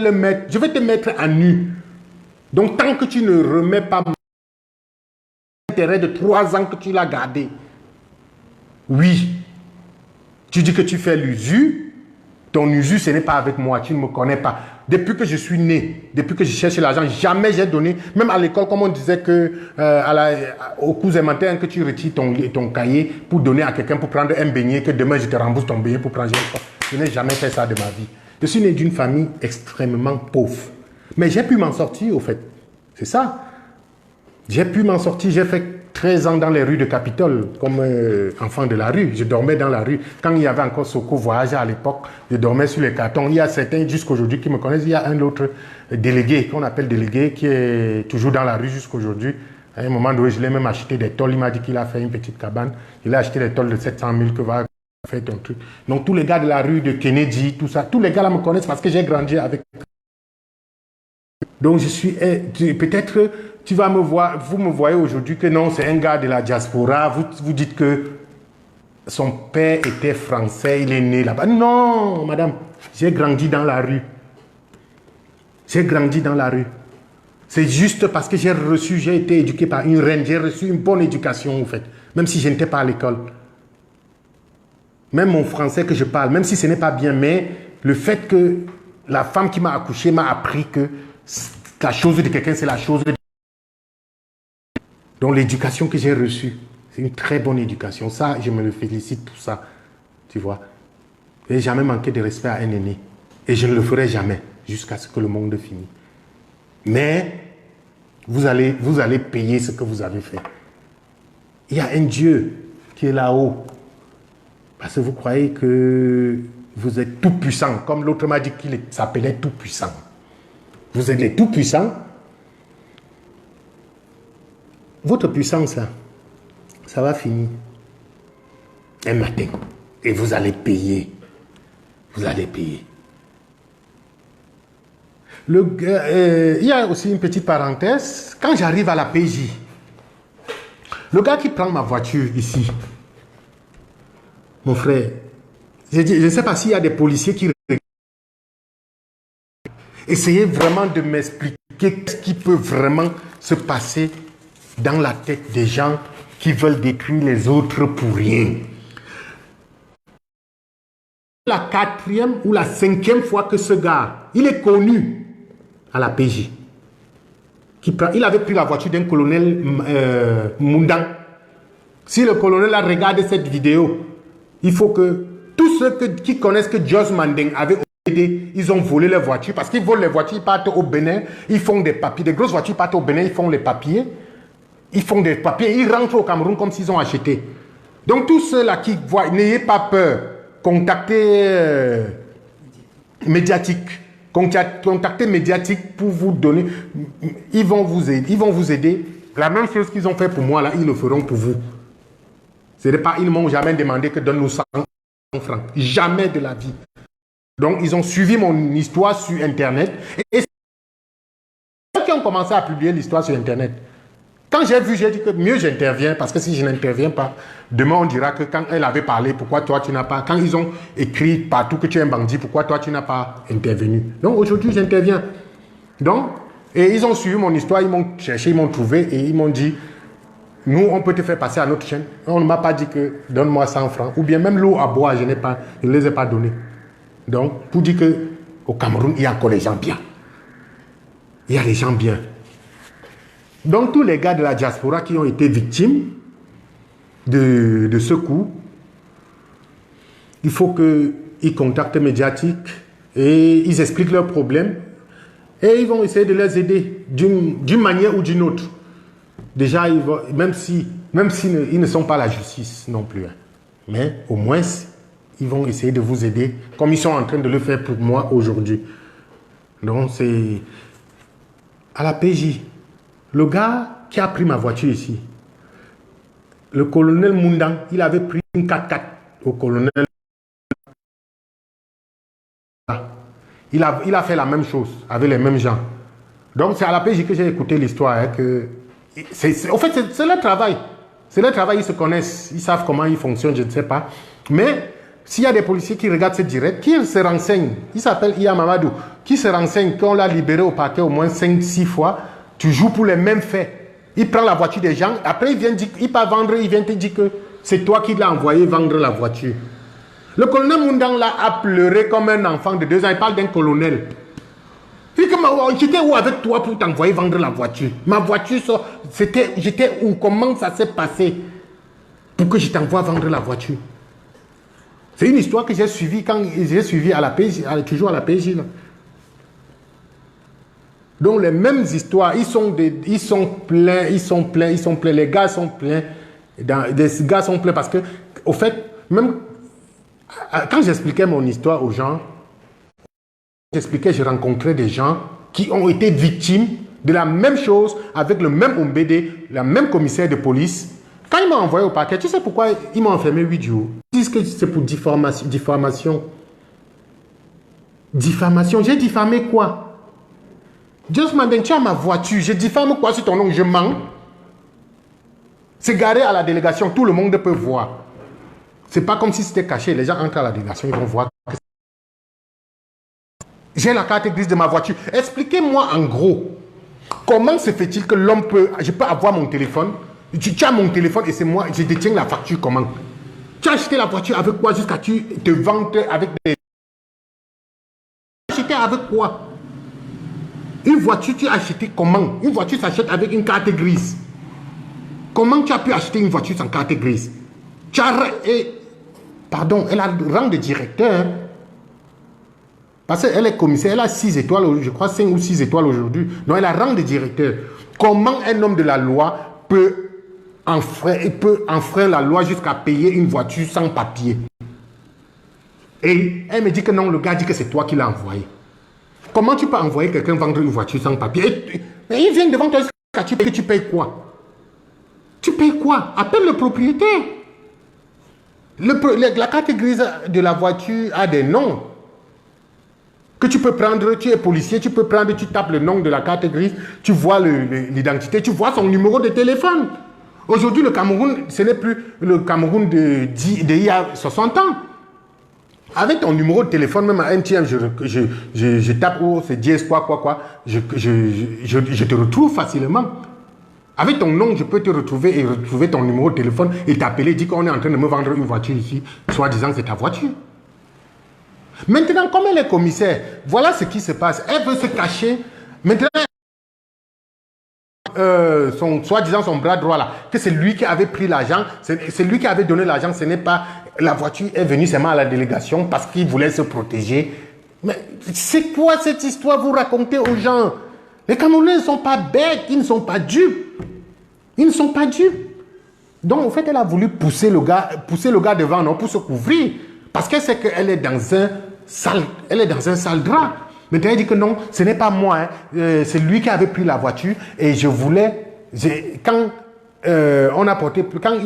te mettre à nu. Donc tant que tu ne remets pas l'intérêt de 3 ans que tu l'as gardé, oui, tu dis que tu fais l'usure, ton usure ce n'est pas avec moi, tu ne me connais pas. Depuis que je suis né, depuis que je cherche l'argent, jamais j'ai donné, même à l'école, comme on disait que au cousin matin que tu retires ton cahier pour donner à quelqu'un pour prendre un beignet, que demain je te rembourse ton beignet pour prendre un. Je n'ai jamais fait ça de ma vie. Je suis né d'une famille extrêmement pauvre. Mais j'ai pu m'en sortir, au fait. C'est ça. J'ai pu m'en sortir, j'ai fait 13 ans dans les rues de Capitole, comme enfant de la rue. Je dormais dans la rue. Quand il y avait encore Soko Voyage à l'époque, je dormais sur les cartons. Il y a certains jusqu'aujourd'hui qui me connaissent. Il y a un autre délégué, qu'on appelle délégué, qui est toujours dans la rue jusqu'aujourd'hui. À un moment donné, je l'ai même acheté des tôles. Il m'a dit qu'il a fait une petite cabane. Il a acheté des tôles de 700 000 que va faire ton truc. Donc tous les gars de la rue de Kennedy, tout ça, tous les gars là me connaissent parce que j'ai grandi avec. Donc je suis peut-être tu vas me voir, vous me voyez aujourd'hui que non, c'est un gars de la diaspora, vous dites que son père était français, il est né là-bas. Non, madame, j'ai grandi dans la rue. J'ai grandi dans la rue. C'est juste parce que j'ai été éduqué par une reine, j'ai reçu une bonne éducation en fait, même si je n'étais pas à l'école. Même mon français que je parle, même si ce n'est pas bien, mais le fait que la femme qui m'a accouché m'a appris que la chose de quelqu'un, c'est la chose de... Donc l'éducation que j'ai reçue, c'est une très bonne éducation. Ça, je me le félicite pour ça. Tu vois. Je n'ai jamais manqué de respect à un aîné. Et je ne le ferai jamais, jusqu'à ce que le monde finisse. Mais, vous allez payer ce que vous avez fait. Il y a un Dieu qui est là-haut. Parce que vous croyez que vous êtes tout puissant. Comme l'autre m'a dit qu'il s'appelait tout puissant. Vous êtes les tout puissants. Votre puissance, là, ça va finir un matin. Et vous allez payer. Vous allez payer. Il y a aussi une petite parenthèse. Quand j'arrive à la PJ, le gars qui prend ma voiture ici, mon frère, je ne sais pas s'il y a des policiers qui essayez vraiment de m'expliquer ce qui peut vraiment se passer dans la tête des gens qui veulent détruire les autres pour rien. La 4e ou la 5e fois que ce gars, il est connu à la PJ. Il avait pris la voiture d'un colonel Moundang. Si le colonel a regardé cette vidéo, il faut que tous ceux qui connaissent que Just Manding avait aidé, ils ont volé les voitures parce qu'ils volent les voitures, ils partent au Bénin, ils font des papiers. Des grosses voitures partent au Bénin, ils font les papiers. Ils font des papiers, ils rentrent au Cameroun comme s'ils ont acheté. Donc tous ceux-là qui voient, n'ayez pas peur, contactez médiatique. Contactez médiatique pour vous donner. Ils vont vous aider. La même chose qu'ils ont fait pour moi, là, ils le feront pour vous. Ils ne m'ont jamais demandé que donne-nous 100 francs. Jamais de la vie. Donc, ils ont suivi mon histoire sur Internet. Et ceux qui ont commencé à publier l'histoire sur Internet, quand j'ai vu, j'ai dit que mieux j'interviens, parce que si je n'interviens pas, demain on dira que quand elle avait parlé, pourquoi toi tu n'as pas... Quand ils ont écrit partout que tu es un bandit, pourquoi toi tu n'as pas intervenu? Donc aujourd'hui j'interviens. Donc, et ils ont suivi mon histoire, ils m'ont cherché, ils m'ont trouvé et ils m'ont dit, nous on peut te faire passer à notre chaîne. On ne m'a pas dit que donne-moi 100 francs. Ou bien même l'eau à boire, je ne les ai pas donnés. Donc, pour dire qu'au Cameroun, il y a encore des gens bien. Il y a des gens bien. Donc, tous les gars de la diaspora qui ont été victimes de ce coup, il faut qu'ils contactent médiatique et ils expliquent leurs problèmes et ils vont essayer de les aider d'une manière ou d'une autre. Déjà, même s'ils ne sont pas la justice non plus, hein, mais au moins, ils vont essayer de vous aider comme ils sont en train de le faire pour moi aujourd'hui. Donc, c'est à la PJ. Le gars qui a pris ma voiture ici, le colonel Moundang, il avait pris une 4x4 au colonel. Il a fait la même chose avec les mêmes gens. Donc c'est à la PJ que j'ai écouté l'histoire. Hein, en fait, c'est leur travail. C'est leur travail, ils se connaissent. Ils savent comment ils fonctionnent, je ne sais pas. Mais s'il y a des policiers qui regardent ce direct, qui se renseignent, il s'appelle Iya Mamadou, qui se renseigne qu'on l'a libéré au parquet au moins 5-6 fois, tu joues pour les mêmes faits. Il prend la voiture des gens, après il vient dire, il part vendre, il vient te dire que c'est toi qui l'as envoyé vendre la voiture. Le colonel Moundang là a pleuré comme un enfant de 2 ans, il parle d'un colonel. Il dit que j'étais où avec toi pour t'envoyer vendre la voiture? Ma voiture, j'étais où? Comment ça s'est passé pour que je t'envoie vendre la voiture? C'est une histoire que j'ai suivie quand j'ai suivi à la PJ, toujours à la PJ. Là. Donc les mêmes histoires, ils sont pleins, les gars sont pleins, les gars sont pleins parce que, au fait, même quand j'expliquais mon histoire aux gens, je rencontrais des gens qui ont été victimes de la même chose avec le même OMBD, la même commissaire de police. Quand ils m'ont envoyé au parquet, tu sais pourquoi ils m'ont enfermé 8 jours? Ils disent que c'est pour diffamation. Diffamation, j'ai diffamé quoi? Just m'en tu as ma voiture, je diffame quoi sur ton nom? Je mens. C'est garé à la délégation, tout le monde peut voir. C'est pas comme si c'était caché, les gens entrent à la délégation, ils vont voir. J'ai la carte grise de ma voiture. Expliquez-moi en gros, comment se fait-il que l'homme peut... Je peux avoir mon téléphone, tu as mon téléphone et c'est moi, je détiens la facture comment? Tu as acheté la voiture avec quoi jusqu'à tu te vantes avec des... Tu as acheté avec quoi? Une voiture, tu as acheté comment? Une voiture s'achète avec une carte grise. Comment tu as pu acheter une voiture sans carte grise? Tu as... Pardon, elle a le rang de directeur. Parce qu'elle est commissaire, elle a 6 étoiles, je crois 5 ou 6 étoiles aujourd'hui. Donc elle a rang de directeur. Comment un homme de la loi peut enfreindre la loi jusqu'à payer une voiture sans papier? Et elle me dit que non, le gars dit que c'est toi qui l'as envoyé. Comment tu peux envoyer quelqu'un vendre une voiture sans papier? Et il vient devant toi, tu payes quoi? Tu payes quoi? Appelle le propriétaire. La carte grise de la voiture a des noms. Que tu peux prendre, tu es policier, tu peux prendre, tu tapes le nom de la carte grise, tu vois l'identité, tu vois son numéro de téléphone. Aujourd'hui, le Cameroun, ce n'est plus le Cameroun d'il y a 60 ans. Avec ton numéro de téléphone, même à MTM, je tape, oh, c'est dièse, quoi, je te retrouve facilement. Avec ton nom, je peux te retrouver et retrouver ton numéro de téléphone et t'appeler, dire qu'on est en train de me vendre une voiture ici, soi-disant c'est ta voiture. Maintenant, comme elle est commissaire, voilà ce qui se passe. Elle veut se cacher. Maintenant, soi-disant son bras droit là, que c'est lui qui avait pris l'argent, c'est lui qui avait donné l'argent, ce n'est pas... La voiture est venue seulement à la délégation parce qu'il voulait se protéger. Mais c'est quoi cette histoire vous racontez aux gens? Les Camerounais ne sont pas bêtes, ils ne sont pas dupes. Ils ne sont pas dupes. Donc, en fait, elle a voulu pousser le gars devant, non, pour se couvrir. Parce qu'elle sait qu'elle est dans un sale drap. Mais elle dit que non, ce n'est pas moi. Hein. C'est lui qui avait pris la voiture. Et je voulais... Quand on a porté... Quand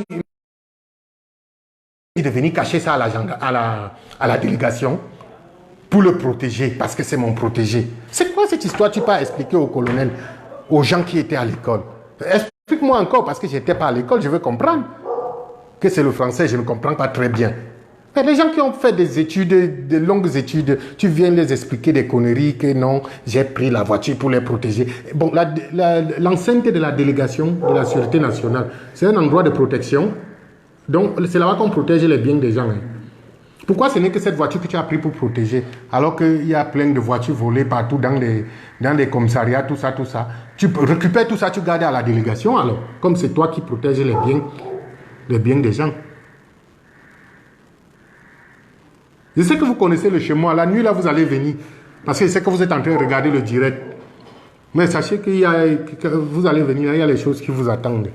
il est venu cacher ça à la délégation pour le protéger. Parce que c'est mon protégé. C'est quoi cette histoire? Tu peux expliquer au colonel, aux gens qui étaient à l'école. Explique-moi encore, parce que je n'étais pas à l'école, je veux comprendre. Que c'est le français, je ne comprends pas très bien. Mais les gens qui ont fait des études, de longues études, tu viens les expliquer des conneries que non, j'ai pris la voiture pour les protéger. Bon, l'enceinte de la délégation de la Sûreté nationale, c'est un endroit de protection. Donc, c'est là-bas qu'on protège les biens des gens. Hein. Pourquoi ce n'est que cette voiture que tu as pris pour protéger, alors qu'il y a plein de voitures volées partout dans les commissariats, tout ça. Tu récupères tout ça, tu gardes à la délégation, alors, comme c'est toi qui protèges les biens des gens. Je sais que vous connaissez le chemin. La nuit, là, vous allez venir. Parce que je sais que vous êtes en train de regarder le direct. Mais sachez que vous allez venir, il y a les choses qui vous attendent.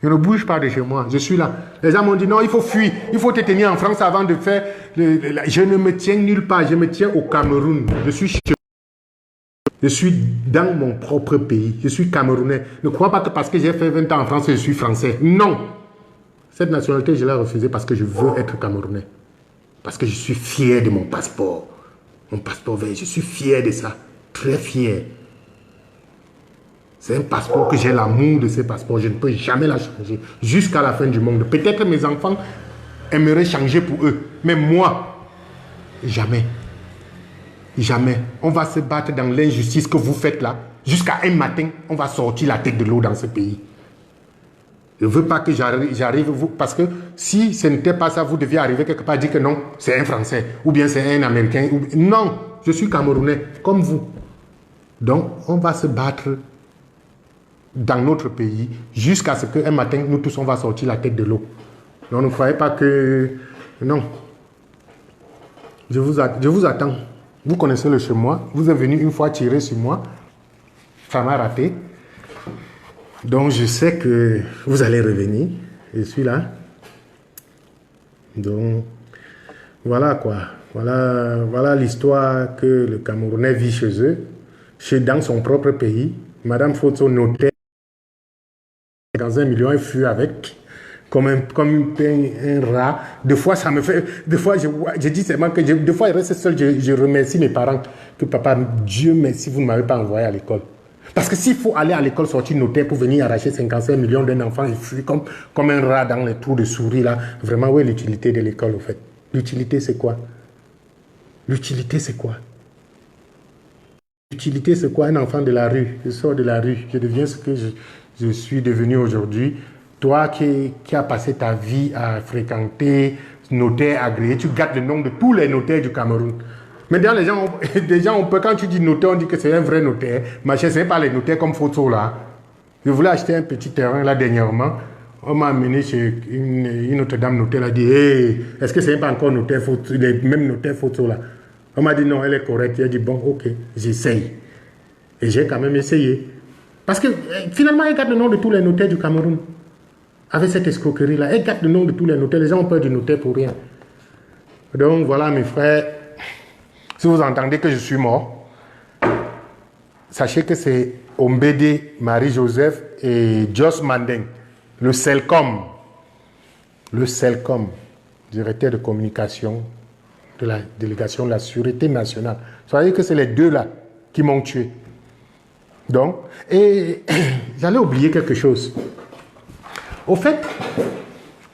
Je ne bouge pas de chez moi. Je suis là. Les gens m'ont dit, non, il faut fuir. Il faut te tenir en France avant de faire... Je ne me tiens nulle part. Je me tiens au Cameroun. Je suis chez moi. Je suis dans mon propre pays. Je suis Camerounais. Ne crois pas que parce que j'ai fait 20 ans en France, je suis français. Non. Cette nationalité, je l'ai refusée parce que je veux être Camerounais. Parce que je suis fier de mon passeport. Mon passeport vert, je suis fier de ça. Très fier. C'est un passeport que j'ai l'amour de ce passeport. Je ne peux jamais la changer jusqu'à la fin du monde. Peut-être mes enfants aimeraient changer pour eux. Mais moi, jamais. Jamais. On va se battre dans l'injustice que vous faites là. Jusqu'à un matin, on va sortir la tête de l'eau dans ce pays. Je ne veux pas que j'arrive, parce que si ce n'était pas ça, vous deviez arriver quelque part et dire que non, c'est un Français, ou bien c'est un Américain. Non, je suis Camerounais, comme vous. Donc, on va se battre dans notre pays jusqu'à ce qu'un matin, nous tous, on va sortir la tête de l'eau. Donc, ne croyez pas que... Non. Je vous attends. Vous connaissez le chez moi. Vous êtes venu une fois tirer sur moi. Ça m'a raté. Donc, je sais que vous allez revenir. Je suis là. Donc, voilà quoi. Voilà l'histoire que le Camerounais vit chez eux, dans son propre pays. Madame Fotso notait dans 1 million, elle fut avec, comme un rat. Des fois, ça me fait... Des fois, je dis seulement que... Des fois, je reste seul, je remercie mes parents. Que papa, Dieu merci, vous ne m'avez pas envoyé à l'école. Parce que s'il faut aller à l'école, sortir notaire pour venir arracher 55 millions d'un enfant, il fuit comme un rat dans les trous de souris, là. Vraiment, où est l'utilité de l'école, au fait? L'utilité, c'est quoi? L'utilité, c'est quoi? L'utilité, c'est quoi? Un enfant de la rue. Je sors de la rue, je deviens ce que je suis devenu aujourd'hui. Toi qui as passé ta vie à fréquenter notaire agréé, tu gardes le nom de tous les notaires du Cameroun. Maintenant, les gens, on peut, quand tu dis notaire, on dit que c'est un vrai notaire. Mais ce n'est pas les notaires comme Fotso là. Je voulais acheter un petit terrain là dernièrement. On m'a amené chez une autre dame notaire. Elle a dit, hey, est-ce que ce n'est pas encore notaire Fotso, les mêmes notaires Fotso là? On m'a dit non, elle est correcte. Elle a dit bon, ok, j'essaye. Et j'ai quand même essayé. Parce que finalement, elle garde le nom de tous les notaires du Cameroun. Avec cette escroquerie là, elle garde le nom de tous les notaires. Les gens ont peur du notaire pour rien. Donc voilà mes frères. Si vous entendez que je suis mort, sachez que c'est Ombédé, Marie-Joseph et Jos Mandeng, le CELCOM, directeur de communication de la délégation de la Sûreté nationale. Vous savez que c'est les deux là qui m'ont tué. Donc, et j'allais oublier quelque chose. Au fait,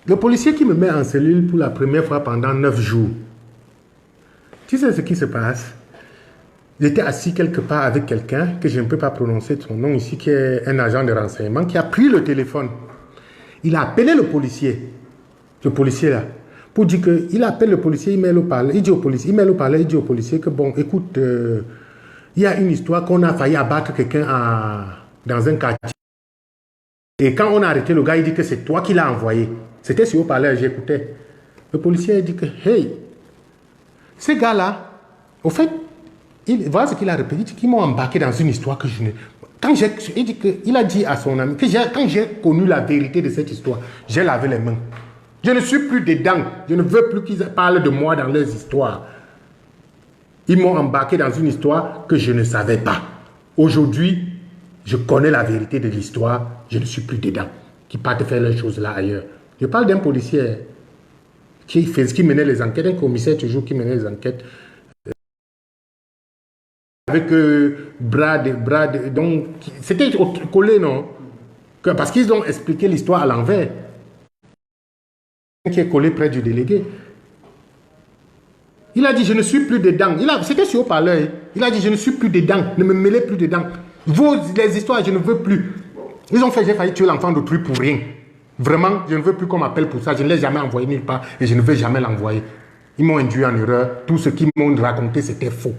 le policier qui me met en cellule pour la première fois pendant 9 jours, tu sais ce qui se passe? J'étais assis quelque part avec quelqu'un que je ne peux pas prononcer son nom ici, qui est un agent de renseignement, qui a pris le téléphone. Il a appelé le policier là, pour dire qu'il appelle le policier, il met le parler, il dit au policier, que bon, écoute, il y a une histoire qu'on a failli abattre quelqu'un dans un quartier. Et quand on a arrêté le gars, il dit que c'est toi qui l'as envoyé. C'était sur haut-parleur, j'écoutais. Le policier a dit que, hey, ces gars-là, au fait, voilà ce qu'il a répété, qu'ils m'ont embarqué dans une histoire que je ne... Il a dit à son ami que quand j'ai connu la vérité de cette histoire, j'ai lavé les mains. Je ne suis plus dedans. Je ne veux plus qu'ils parlent de moi dans leurs histoires. Ils m'ont embarqué dans une histoire que je ne savais pas. Aujourd'hui, je connais la vérité de l'histoire. Je ne suis plus dedans. Qui partent faire leurs choses là ailleurs. Je parle d'un policier qui menait les enquêtes, un commissaire toujours qui menait les enquêtes. Avec donc, c'était collé, non? Parce qu'ils ont expliqué l'histoire à l'envers. Qui est collé près du délégué. Il a dit, je ne suis plus dedans. C'était sur haut-parleur. Il a dit, je ne suis plus dedans. Ne me mêlez plus dedans. Les histoires, je ne veux plus. Ils ont fait, j'ai failli tuer l'enfant d'autrui pour rien. Vraiment, je ne veux plus qu'on m'appelle pour ça. Je ne l'ai jamais envoyé nulle part et je ne vais jamais l'envoyer. Ils m'ont induit en erreur. Tout ce qu'ils m'ont raconté, c'était faux.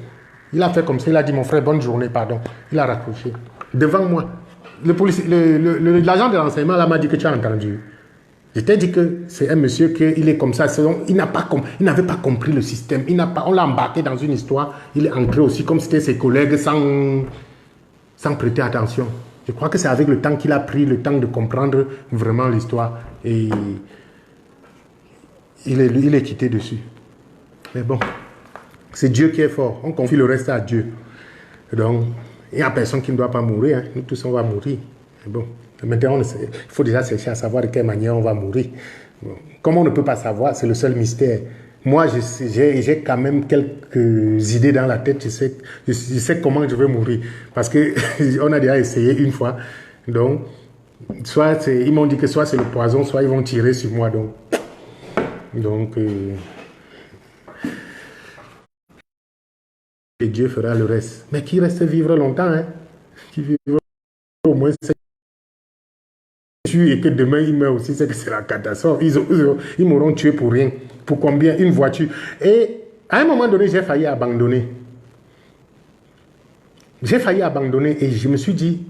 Il a fait comme ça. Il a dit, mon frère, bonne journée, pardon. Il a raccroché. Devant moi. L'agent de renseignement là m'a dit que tu as entendu. Je t'ai dit que c'est un monsieur qu'il est comme ça. Il n'avait pas compris le système. On l'a embarqué dans une histoire. Il est entré aussi comme c'était ses collègues sans prêter attention. Je crois que c'est avec le temps qu'il a pris le temps de comprendre vraiment l'histoire. Et il est quitté dessus. Mais bon, c'est Dieu qui est fort. On confie le reste à Dieu. Donc, il n'y a personne qui ne doit pas mourir. Hein. Nous tous, on va mourir. Mais bon. Maintenant, il faut déjà chercher à savoir de quelle manière on va mourir. Bon. Comme on ne peut pas savoir, c'est le seul mystère. moi, j'ai quand même quelques idées dans la tête. Je sais comment je vais mourir. Parce qu'on a déjà essayé une fois. Donc, ils m'ont dit que soit c'est le poison, soit ils vont tirer sur moi. Donc et Dieu fera le reste. Mais qui reste vivre longtemps, hein? Qui vivra au moins 7 et que demain il meurt aussi, c'est que c'est la catastrophe. Ils m'auront tué pour rien. Pour combien? Une voiture. Et à un moment donné, j'ai failli abandonner. J'ai failli abandonner et je me suis dit,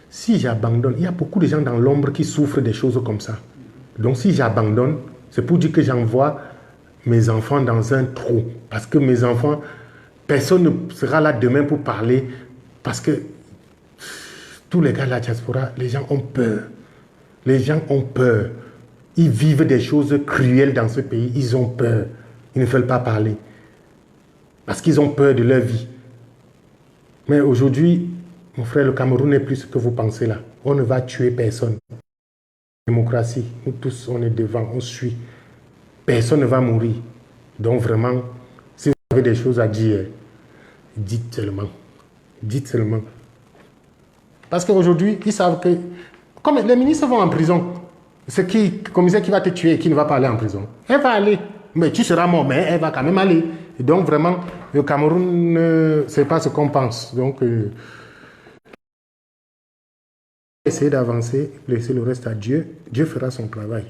si j'abandonne, il y a beaucoup de gens dans l'ombre qui souffrent des choses comme ça. Donc si j'abandonne, c'est pour dire que j'envoie mes enfants dans un trou. Parce que mes enfants, personne ne sera là demain pour parler. Parce que tous les gars de la diaspora, les gens ont peur. Les gens ont peur. Ils vivent des choses cruelles dans ce pays. Ils ont peur. Ils ne veulent pas parler. Parce qu'ils ont peur de leur vie. Mais aujourd'hui, mon frère, le Cameroun n'est plus ce que vous pensez là. On ne va tuer personne. Démocratie, nous tous, on est devant, on suit. Personne ne va mourir. Donc vraiment, si vous avez des choses à dire, dites seulement. Dites seulement. Parce qu'aujourd'hui, ils savent que... Comme les ministres vont en prison, c'est qui, le commissaire qui va te tuer et qui ne va pas aller en prison? Elle va aller. Mais tu seras mort, mais elle va quand même aller. Et donc vraiment, le Cameroun, c'est pas ce qu'on pense. Donc, essayez d'avancer, laissez le reste à Dieu. Dieu fera son travail.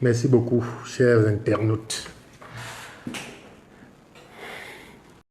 Merci beaucoup, chers internautes.